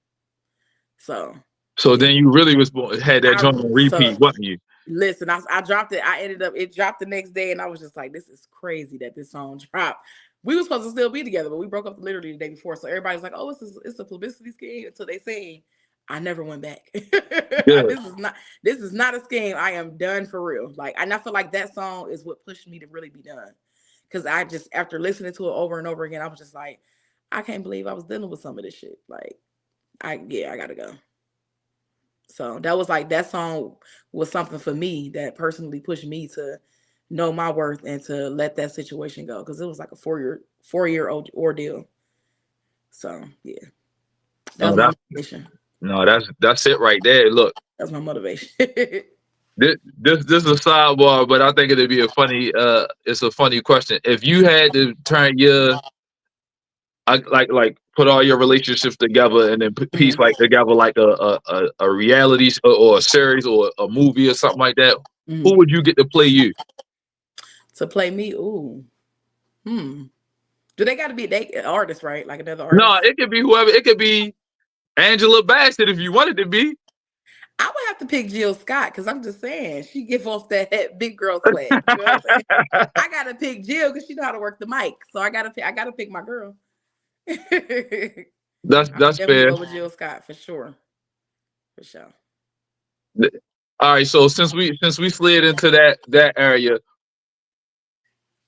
So So yeah, then you really had that joint on so repeat, wasn't you? listen, I dropped it. It dropped the next day, and I was just like, this is crazy that this song dropped. We were supposed to still be together, but we broke up literally the day before. So everybody's like, oh, it's a publicity scheme until they say I never went back. Good. This is not a scheme. I am done for real. Like, and I feel like that song is what pushed me to really be done. Cause I just after listening to it over and over again, I was just like, I can't believe I was dealing with some of this shit. Like, I gotta go. So that was like that song was something for me that personally pushed me to know my worth and to let that situation go because it was like a 4 year old ordeal. So yeah, that No, was my motivation. that's it right there. Look, That's my motivation. this is a sidebar, but I think it'd be it's a funny question. If you had to turn your like put all your relationships together and then put piece Mhm, like together like a reality show or a series or a movie or something like that, who mhm. would you get to play you? To play me, ooh, hmm. Do they got to be they artist, right? Like another No, artist? it could be whoever. It could be Angela Bassett if you wanted to be. I would have to pick Jill Scott because I'm just saying she give off that big girl swag. You know what I'm saying? I gotta pick Jill because she know how to work the mic. So I gotta pick my girl. I That's definitely fair. go with Jill Scott for sure. For sure. All right, so since we slid into that area,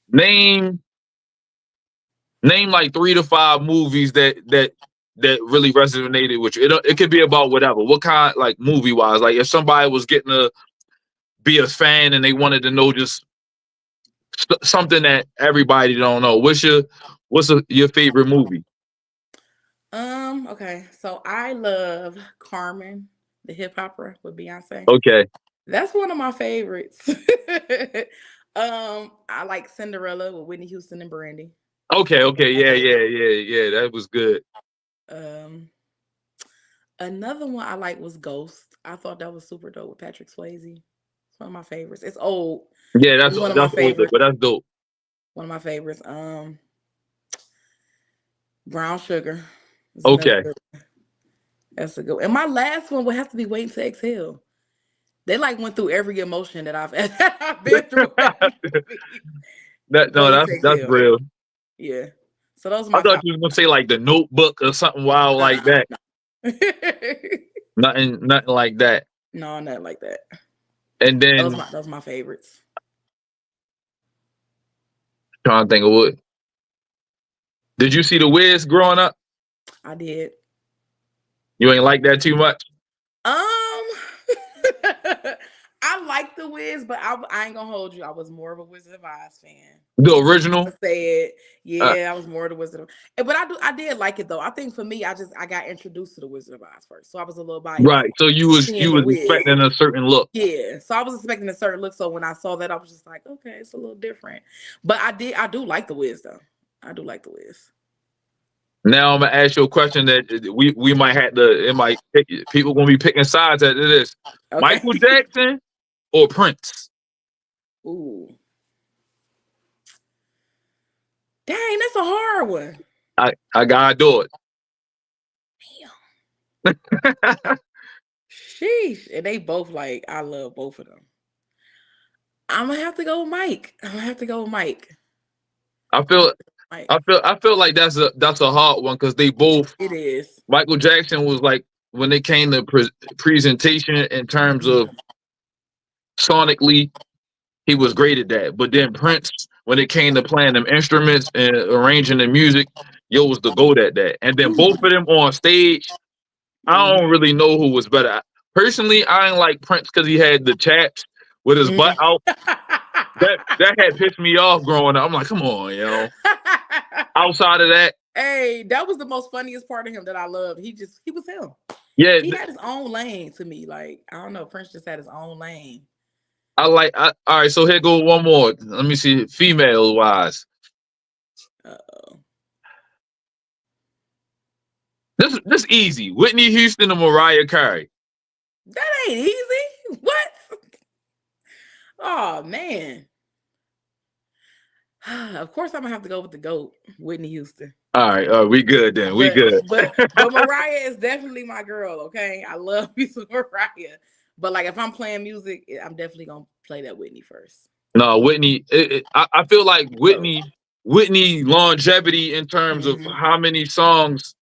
name like 3 to 5 movies that really resonated with you. It could be about whatever. What kind, like movie wise? Like if somebody was getting to be a fan and they wanted to know just something that everybody don't know. Your favorite movie? Okay. So I love Carmen, the hip opera with Beyonce. Okay. That's one of my favorites. I like Cinderella with Whitney Houston and Brandy. Okay. Okay. Yeah. That was good. Um, Another one I like was Ghost. I thought that was super dope with Patrick Swayze. It's one of my favorites. It's old. Yeah, It's one of my that's older, favorites. but that's dope. One of my favorites. Brown Sugar. Is another Okay. good one. That's a good one. And my last one would have to be Waiting to Exhale. They like went through every emotion that I've been through. Waiting to That's Exhale. real. Yeah. So those are I my thought top. you was gonna say like the Notebook or something wild like that. Nothing like that. No, nothing like that. And then Those are my favorites. trying to think of what. Did you see The Wiz growing up? I did. You ain't like that too much? I like the Wiz, but I ain't gonna hold you. I was more of a Wizard of Oz fan. The original? I said, yeah, I was more of the Wizard of Oz. But I did like it though. I think for me, I got introduced to the Wizard of Oz first. So I was a little biased. Right. So you was Wiz. expecting a certain look. Yeah. So I was expecting a certain look. So when I saw that, I was just like, okay, it's a little different. But I do like the Wiz though. I do like the Wiz. Now I'm gonna ask you a question that we might have to. People gonna be picking sides at this. Okay. Michael Jackson or Prince? Ooh. Dang, that's a hard one. I gotta do it. Damn. Sheesh. And they both I love both of them. I'm gonna have to go with Mike. I feel like that's a hard one because they both. It is. Michael Jackson was like when it came to presentation in terms of sonically, he was great at that. But then Prince, when it came to playing them instruments and arranging the music, was the GOAT at that. And then both of them on stage, I don't really know who was better. Personally, I didn't like Prince because he had the chaps with his butt out. That had pissed me off growing up. I'm like, come on, Outside of that, hey, that was the most funniest part of him that I loved. He was him. Yeah, he had his own lane to me. Like, I don't know, Prince just had his own lane. All right, so here go one more. Let me see, female wise. Uh-oh. This easy. Whitney Houston or Mariah Carey? That ain't easy. What? Oh man. Of course, I'm gonna have to go with the GOAT, Whitney Houston. All right, we good then. We good. But Mariah is definitely my girl. Okay, I love me some Mariah. But like, if I'm playing music, I'm definitely gonna play that Whitney first. No, Whitney. I feel like Whitney longevity in terms of how many songs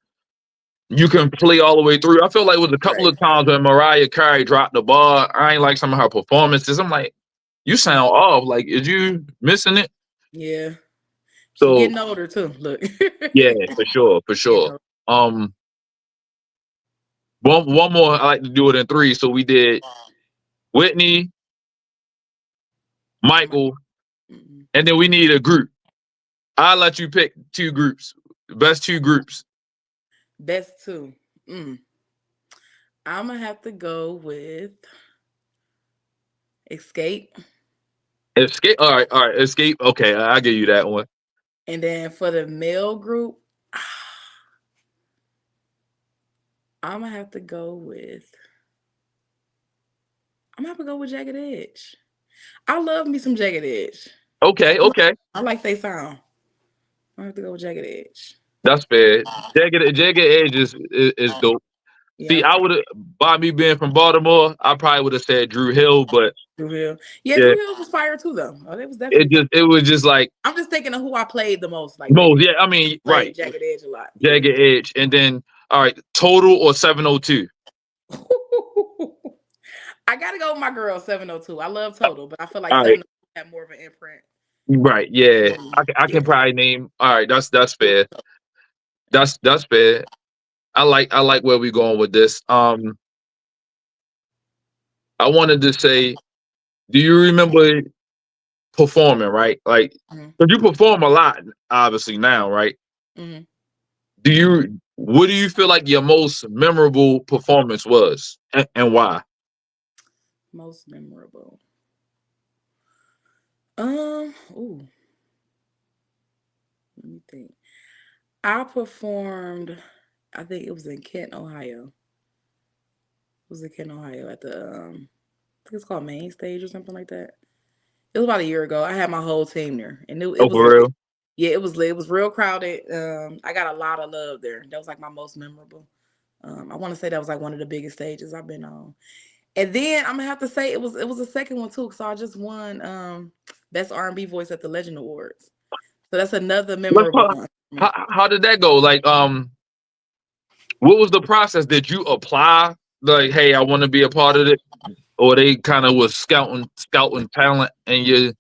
you can play all the way through. I feel like with a couple of times when Mariah Carey dropped the ball, I ain't like some of her performances. I'm like, you sound off. Like, is you missing it? Yeah. So she's getting older too. Look. Yeah, for sure. One more. I like to do it in 3. So we did Whitney, Michael, and then we need a group. I'll let you pick 2 groups. Best 2 groups. Best 2. I'm gonna have to go with Escape. Escape. All right. Escape. Okay, I'll give you that one. And then for the male group, I'm gonna have to go with Jagged Edge. I love me some Jagged Edge. Okay. I like they sound. I have to go with Jagged Edge. That's fair. Jagged Edge is dope. Yeah. See, I would have, by me being from Baltimore, I probably would have said Drew Hill, but Drew Hill. Yeah, Drew Hill was fire too, though. Oh, it was definitely. It was just like, I'm just thinking of who I played the most. Like most, yeah. I mean, right. Jagged Edge a lot. Jagged Edge, and then all right, Total or 702. I gotta go with my girl 702. I love Total, but I feel like All right, 702 had more of an imprint. right, yeah. I can Yeah. probably name. All right, that's fair. That's fair. I like where we going with this. I wanted to say, do you remember performing, right? Like, Mhm. because you perform a lot, obviously now, right? Mhm. What do you feel like your most memorable performance was, and why? Most memorable. Ooh, let me think. I performed. I think it was in Kent, Ohio. It was in Kent, Ohio at the I think it's called Main Stage or something like that. It was about a year ago. I had my whole team there, and it Oh, was for lit. real? Yeah, it was lit. It was real crowded. I got a lot of love there. That was like my most memorable. I want to say that was like one of the biggest stages I've been on. And then I'm gonna have to say it was a second one too, because I just won best R&B voice at the Legend Awards. So that's another Let's memorable talk. one for me. How did that go? Like, what was the process? Did you apply? Like, hey, I want to be a part of it, or they kind of was scouting talent in your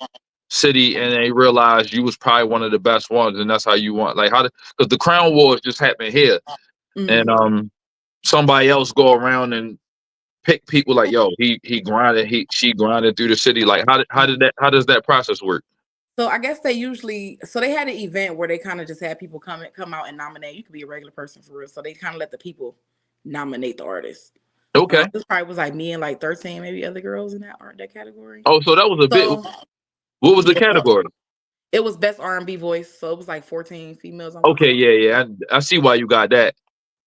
city, and they realized you was probably one of the best ones, and that's how you want. Like, how did, because the Crown Wars just happened here, and Mhm. somebody else go around and pick people like, yo, he grinded, she grinded through the city. Like, how does that process work? So I guess they had an event where they kind of just had people come out and nominate. You could be a regular person for real. So they kind of let the people nominate the artist. Okay. This probably was like me and like 13 maybe other girls in that category. Oh, so that was a bit. So What was the yeah, category? it was best R&B voice. So it was like 14 females on my Okay, song. yeah. I see why you got that.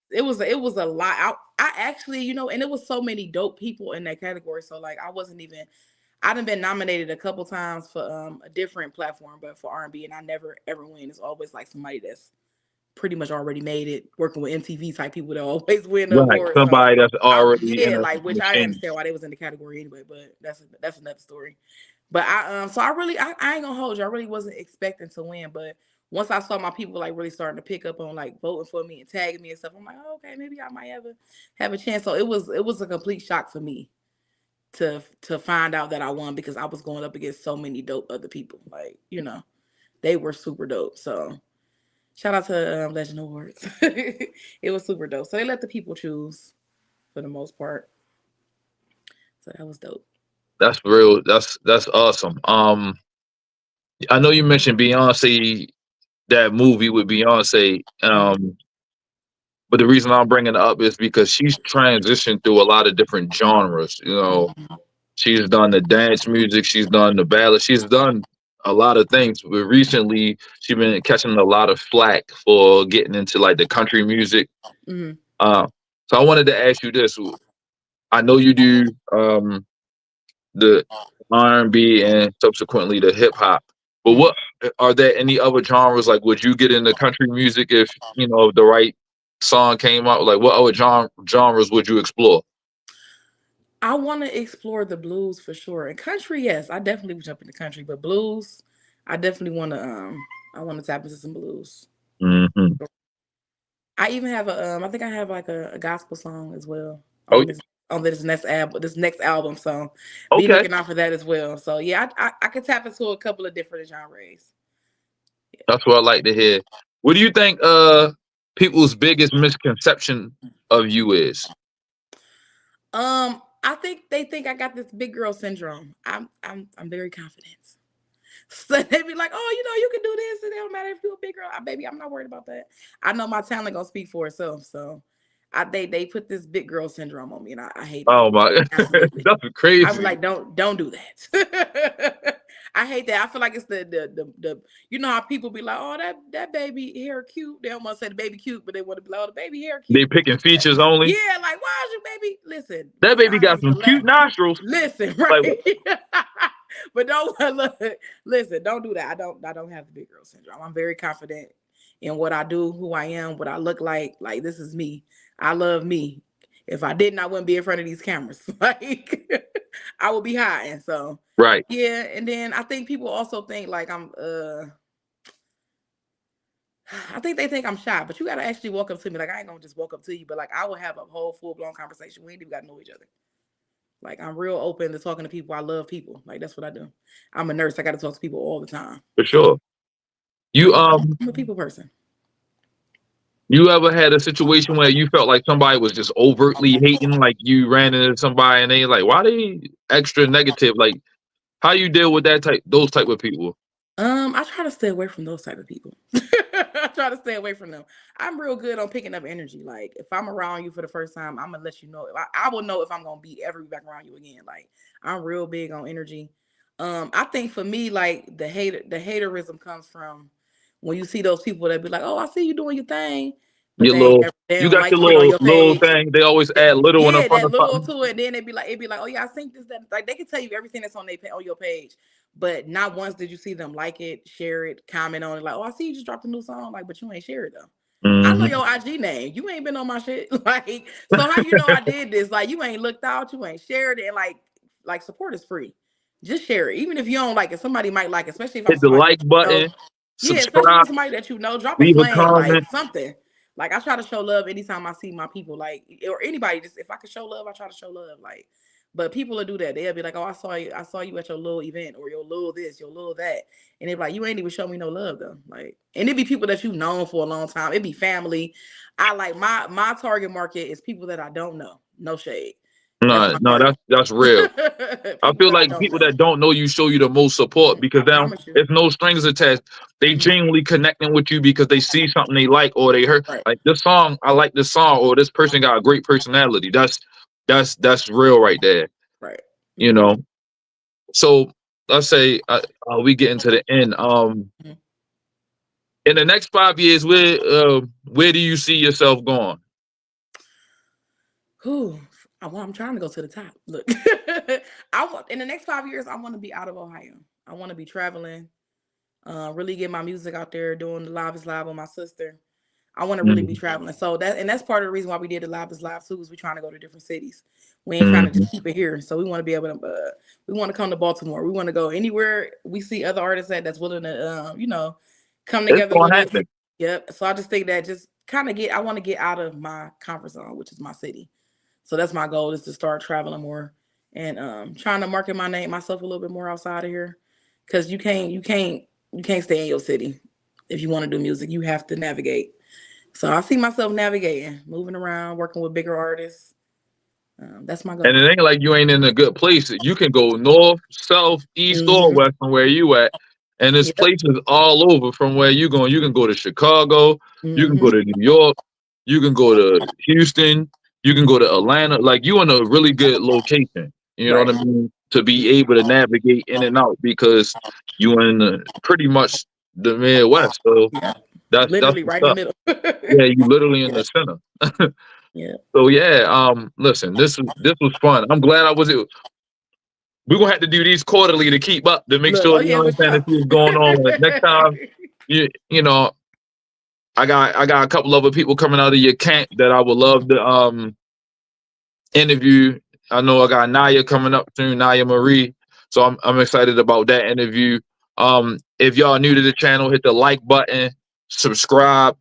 It was a lot. I actually, and it was so many dope people in that category. So like I done been nominated a couple times for a different platform, but for R&B, and I never ever win. It's always like somebody that's pretty much already made it, working with MTV type people that always win the Right, award. So somebody that's already in yeah, a like which I machine. understand why they was in the category anyway, but that's another story. But so I ain't gonna hold you. I really wasn't expecting to win, but once I saw my people like really starting to pick up on like voting for me and tagging me and stuff, I'm like, oh, okay, maybe I might have a chance. So it was a complete shock for me to find out that I won, because I was going up against so many dope other people. Like, they were super dope. So shout out to Legend Awards. It was super dope. So they let the people choose for the most part. So that was dope. That's real. That's awesome. I know you mentioned Beyonce, that movie with Beyonce. Mhm. But the reason I'm bringing it up is because she's transitioned through a lot of different genres. Mhm. She's done the dance music, she's done the ballad, she's done a lot of things. But recently, she's been catching a lot of flack for getting into like the country music. Mhm. Uh, so I wanted to ask you this: I know you do the R&B and subsequently the hip hop, but Mhm. what are there any other genres? Like, would you get into country music if the right song came out? Like, what other genres would you explore? I want to explore the blues for sure. And country, yes, I definitely would jump into country, but blues, I definitely want to I want to tap into some blues. Hmm. I even have I think I have like a gospel song as well Oh, on this next album. So be okay. looking out for that as well. So yeah, I could tap into a couple of different genres. That's what I like to hear. What do you think people's biggest misconception of you is? I think they think I got this big girl syndrome. I'm very confident. So they be like, oh, you can do this. It don't matter if you're a big girl. Baby, I'm not worried about that. I know my talent gonna speak for itself. So they put this big girl syndrome on me, and I hate it. Oh my, Absolutely. that's I was crazy. like, don't do that. I hate that. I feel like it's the how people be like, oh, that baby hair cute. They don't want to say the baby cute, but they want to be like, oh, the baby hair They cute. picking features only. Yeah, like why is your baby? Listen, That baby sky got is the some cute left. nostrils. Listen, Like, right? But don't look. Listen, don't do that. I don't have the big girl syndrome. I'm very confident in what I do, who I am, what I look like. Like this is me. I love me. If I didn't, I wouldn't be in front of these cameras. Like I would be hiding. So right. yeah, and then I think people also think like I'm I think they think I'm shy, but you gotta actually walk up to me. Like I ain't gonna just walk up to you, but like I will have a whole full blown conversation. We ain't even gotta know each other. Like I'm real open to talking to people. I love people. Like that's what I do. I'm a nurse. I got to talk to people all the time. For sure. You I'm a people person. you ever had a situation where you felt like somebody was just overtly hating, like you ran into somebody and they like, why they extra negative? Like, how you deal with those type of people? I try to stay away from those type of people. I try to stay away from them. I'm real good on picking up energy. Like if I'm around you for the first time, I'm gonna let you know. I will know if I'm gonna be ever be back around you again. Like I'm real big on energy. I think for me, like the haterism comes from when you see those people that be like, "Oh, I see you doing your thing," but Your they little, they you don't got like your shit on your little page. thing. They always add little in the Yeah, front that of little something. to it. Then it'd be like, oh yeah, I think this, that. Like they can tell you everything that's on on your page, but not once did you see them like it, share it, comment on it. Like, oh, I see you just dropped a new song, like, but you ain't share it though. I know Hmm. your IG name. You ain't been on my shit. Like, so how you know I did this? Like, you ain't looked out, you ain't shared it, and like support is free. Just share it, even if you don't like it. Somebody might like it, especially if I'm Hit the somebody like that you know. button, Yeah, especially if subscribe, it's somebody that you know. Drop a leave a flame, like comment. something. Like I try to show love anytime I see my people, like or anybody. Just if I can show love, I try to show love. Like, but people will do that. They'll be like, "Oh, I saw you at your little event or your little this, your little that," and they're like, "You ain't even show me no love though." Like, and it be people that you've known for a long time. It be family. I like my target market is people that I don't know. No shade. That's No, my no, target. that's real. I People feel that I like don't people know. that don't know you show you the most support because I now promise you. it's no strings attached. They Mhm. genuinely connecting with you because they see something they like or they heard Right. like this song. I like this song or this person got a great personality. That's real right there. Right. You Mhm. know. So let's say we get into the end. Mhm. In the next 5 years, where do you see yourself going? Whew. I'm trying to go to the top. Look, I want in the next 5 years. I want to be out of Ohio. I want to be traveling. Really get my music out there, doing the live is live on my sister. I want to really be Mm-hmm. traveling. So that's part of the reason why we did the live is live too. Is we trying to go to different cities. We ain't trying to Mm-hmm. just keep it here. So we want to be able to. We want to come to Baltimore. We want to go anywhere we see other artists that's willing to, come It's together with gonna us. happen. Yep. So I just think that just kind of get. I want to get out of my comfort zone, which is my city. So that's my goal is to start traveling more and trying to market myself a little bit more outside of here. Cause you can't stay in your city if you want to do music. You have to navigate. So I see myself navigating, moving around, working with bigger artists. That's my And goal. it ain't like you ain't in a good place. You can go north, south, east, or Hmm. west from where you at. And there's Yep. places all over from where you going. You can go to Chicago, you can go Hmm. to New York, you can go to Houston, you can go to Atlanta. Like you in a really good location. You know what Right. I mean? To be able to navigate in and out because you in pretty much the Midwest. So Yeah. that's Literally what's right in the up. middle. Yeah, you literally in Yeah. the center. Yeah. So yeah, listen, this was fun. I'm glad I was. We're gonna have to do these quarterly to keep up to make Look. sure Oh you yeah, for understand to sure. see what's going on. Like next time, you know, I got a couple other people coming out of your camp that I would love to interview. I know I got Naya coming up soon, Naya Marie. So I'm excited about that interview. If y'all new to the channel, hit the like button, subscribe,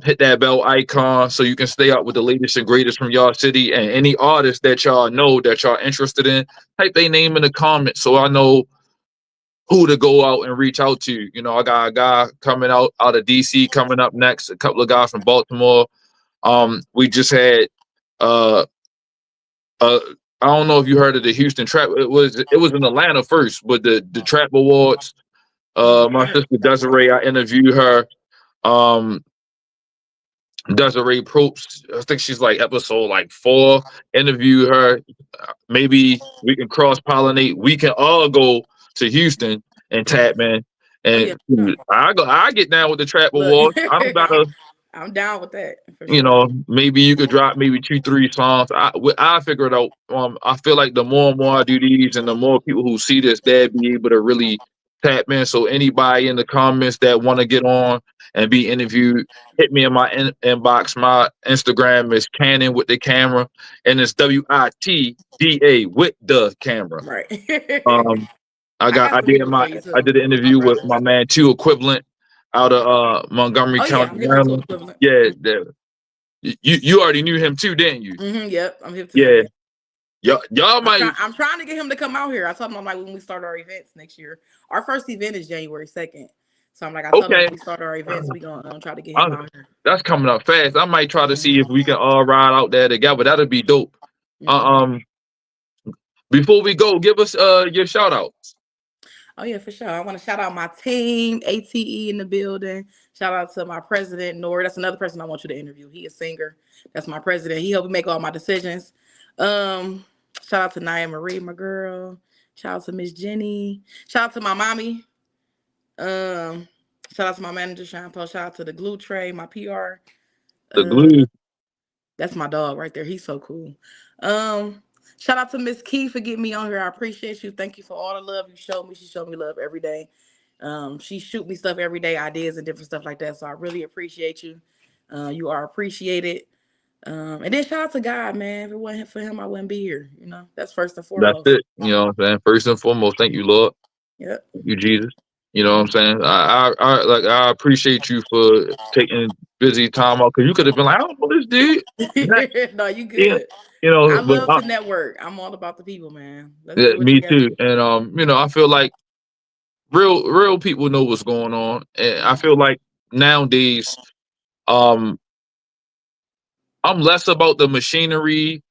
hit that bell icon so you can stay up with the latest and greatest from y'all city and any artists that y'all know that y'all interested in. Type their name in the comments so I know who to go out and reach out to. You know, I got a guy coming out of DC coming up next, a couple of guys from Baltimore. We just had uh uh I don't know if you heard of the Houston Trap. It was in Atlanta first, but the Trap Awards. My I heard sister that before. Desiree, I interviewed her. Um, Desiree Probst, I think she's like episode like 4. Interview her. Maybe we can cross pollinate. We can all go to Houston and tap man. Oh yeah, And for sure. I get down with the Trap Look, Awards. I don't I'm gotta, I'm down with that for sure. maybe you could drop maybe 2, 3 songs. I figure it out. I feel like the more and more I do these, and the more people who see this, they'll be able to really tap in. So anybody in the comments that want to get on and be interviewed, hit me in my inbox. My Instagram is Cannon with the camera, and it's WITDA with the camera. Right. Um, I got I some did people for you I too. did an My interview with my brothers. man Two Equivalent out of Montgomery Oh yeah, County, I'm hip to Maryland. equivalent. Yeah, you already knew him too, didn't you? Yep, I'm hip to them. Yeah, Yeah. Y'all might. I'm trying to get him to come out here. I told him I'm like when we start our events next year. Our first event is January 2nd. So I'm like I told him Okay, when we start our events, we gonna try to get him I, out here. that's coming up fast. I might try to see if Mhm. we can all ride out there together. That'd be dope. Mhm. Um, before we go, give us your shout out. Oh yeah, for sure. I want to shout out my team, ATE in the building. Shout out to my president, Nori. That's another person I want you to interview. He a singer. That's my president. He helped me make all my decisions. Um, Shout out to Naya Marie, my girl. Shout out to Miss Jenny. Shout out to my mommy. Um, Shout out to my manager, Sean Paul. Shout out to the glue tray, my PR. The glue. That's my dog right there. He's so cool. Um, Shout out to Miss Key for getting me on here. I appreciate you. Thank you for all the love you showed me. She showed me love every day. She shoot me stuff every day, ideas and different stuff like that. So I really appreciate you. You are appreciated. And then shout out to God, man. If it wasn't for him, I wouldn't be here. You know, that's first and That's foremost. it. You know what I'm saying? First and foremost, thank you, Lord. Yep. Thank you, Jesus. You know what I'm saying? I appreciate you for taking busy time out because you could have been like, I don't know this dude. No, you Yeah, good. you I know, but love to network. I'm all about the people, man. Let's yeah, do it me together. too. And you know, I feel like real people know what's going on, and I feel like nowadays, um, I'm less about the machinery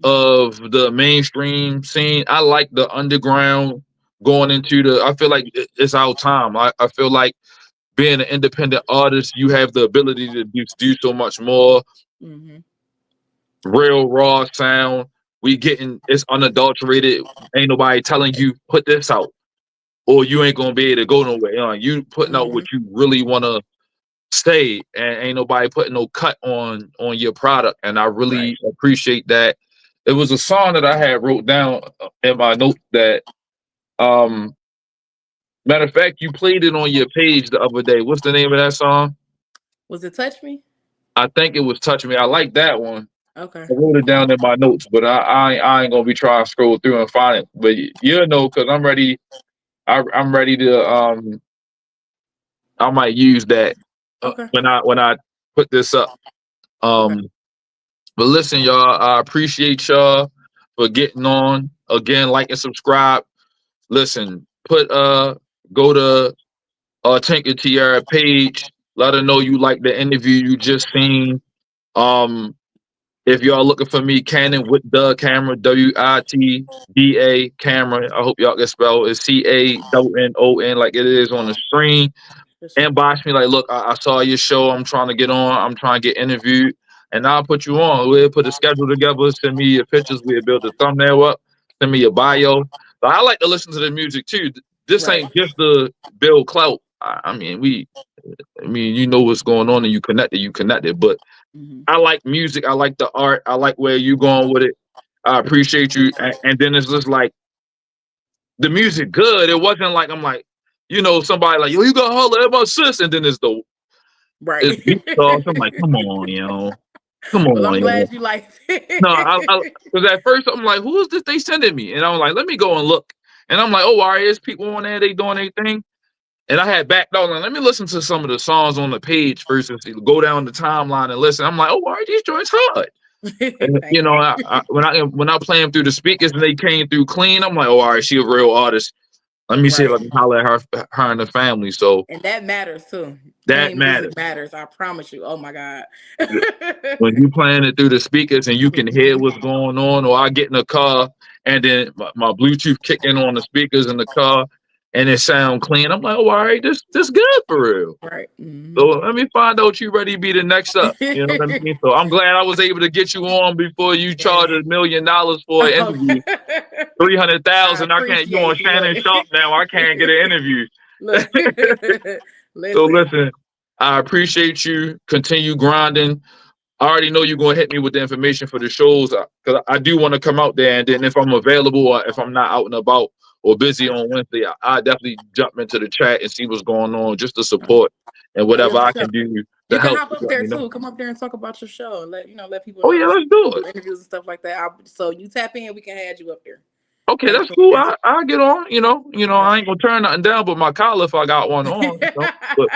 of the mainstream scene. I like the underground going into the. I feel like it's our time. I feel like being an independent artist, you have the ability to do so much more. Mm-hmm. Real raw sound. We getting it's unadulterated. Ain't nobody telling you put this out or you ain't gonna be able to go nowhere. You know, you putting out Mm-hmm. what you really wanna say, and ain't nobody putting no cut on your product. And I Right. really appreciate that. It was a song that I had wrote down in my notes that um matter of fact, you played it on your page the other day. What's the name of that song? Was it Touch Me? I think it was Touch Me. I like that one. Okay. I wrote it down in my notes, but I ain't gonna be trying to scroll through and find it. But you'll know because I'm ready. I'm ready to I might use that Okay. when I put this up. Okay. Um, but listen, y'all, I appreciate y'all for getting on again. Like and subscribe. Listen, go to Artinka Teaira page. Let her know you like the interview you just seen. Um, if y'all looking for me, Cannon with the camera, WITDA camera. I hope y'all can spell it CANON like it is on the screen. For sure. Inbox me like, look, I saw your show. I'm trying to get on. I'm trying to get interviewed, and I'll put you on. We'll put a schedule together. Send me your pictures. We'll build a thumbnail up. Send me your bio. But I like to listen to the music too. This Right. ain't just the build clout. I mean, you know what's going on, and you connected. You connected. But Mm-hmm. I like music. I like the art. I like where you going with it. I appreciate you. And then it's just like the music good. It wasn't like I'm like, you know, somebody like, yo, you got holler at my sis, and then Right. it's beat sauce. I'm like, come on, come Well, I'm on, glad you liked No, it. because at first I'm like, who is this they sending me? And I'm like, let me go and look. And I'm like, oh, all right, there's people on there, they doing their thing. And I had backed out and let me listen to some of the songs on the page first and go down the timeline and listen. I'm like, oh, all right, these joints hard. And Thank you know, you. when I play them through the speakers and they came through clean, I'm like, oh, all right, she a real artist. Let me see if Right. I can holler at her and the family. So And that matters too. that Clean matters. music matters. I promise you. Oh my God. When you playing it through the speakers and you can hear what's going on, or I get in the car and then my Bluetooth kick in on the speakers in the car and it sound clean. I'm like, oh, all right, this good for real. Right. So Mm-hmm. let me find out you ready to be the next up. You know what I mean? So I'm glad I was able to get you on before you charge Yes. $1,000,000 for an Oh, interview. I 300,000. I can't. You on appreciate you. Look. Shannon Sharp now? I can't get an interview. Look. So Listen. listen, I appreciate you. Continue grinding. I already know you're gonna hit me with the information for the shows because I do want to come out there. And then if I'm available or if I'm not out and about or busy on Wednesday, I definitely jump into the chat and see what's going on, just to support and Oh yeah, whatever for I sure. can do to You can help. hop up Let there me know. too. Come up there and talk about your show and let people Oh know yeah, that let's do you it. do interviews and stuff like that. So you tap in, we can add you up there. Okay, Make that's sure cool. it's I get on. yeah. I ain't gonna turn nothing down but my collar if I got one on. But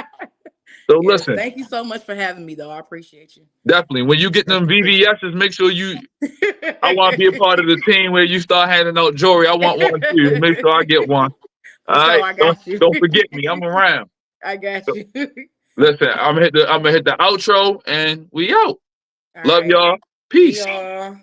So Yes. listen, Thank you so much for having me, though. I appreciate you. definitely when you get them Definitely appreciate VVS's, make sure you. it. I want to be a part of the team where you start handing out jewelry. I want one too. Make sure I get one. For All sure, right, I got you. don't forget me. I'm around. I got So, you. listen, I'm gonna hit the outro and we out. All Love right. y'all. See Peace. y'all.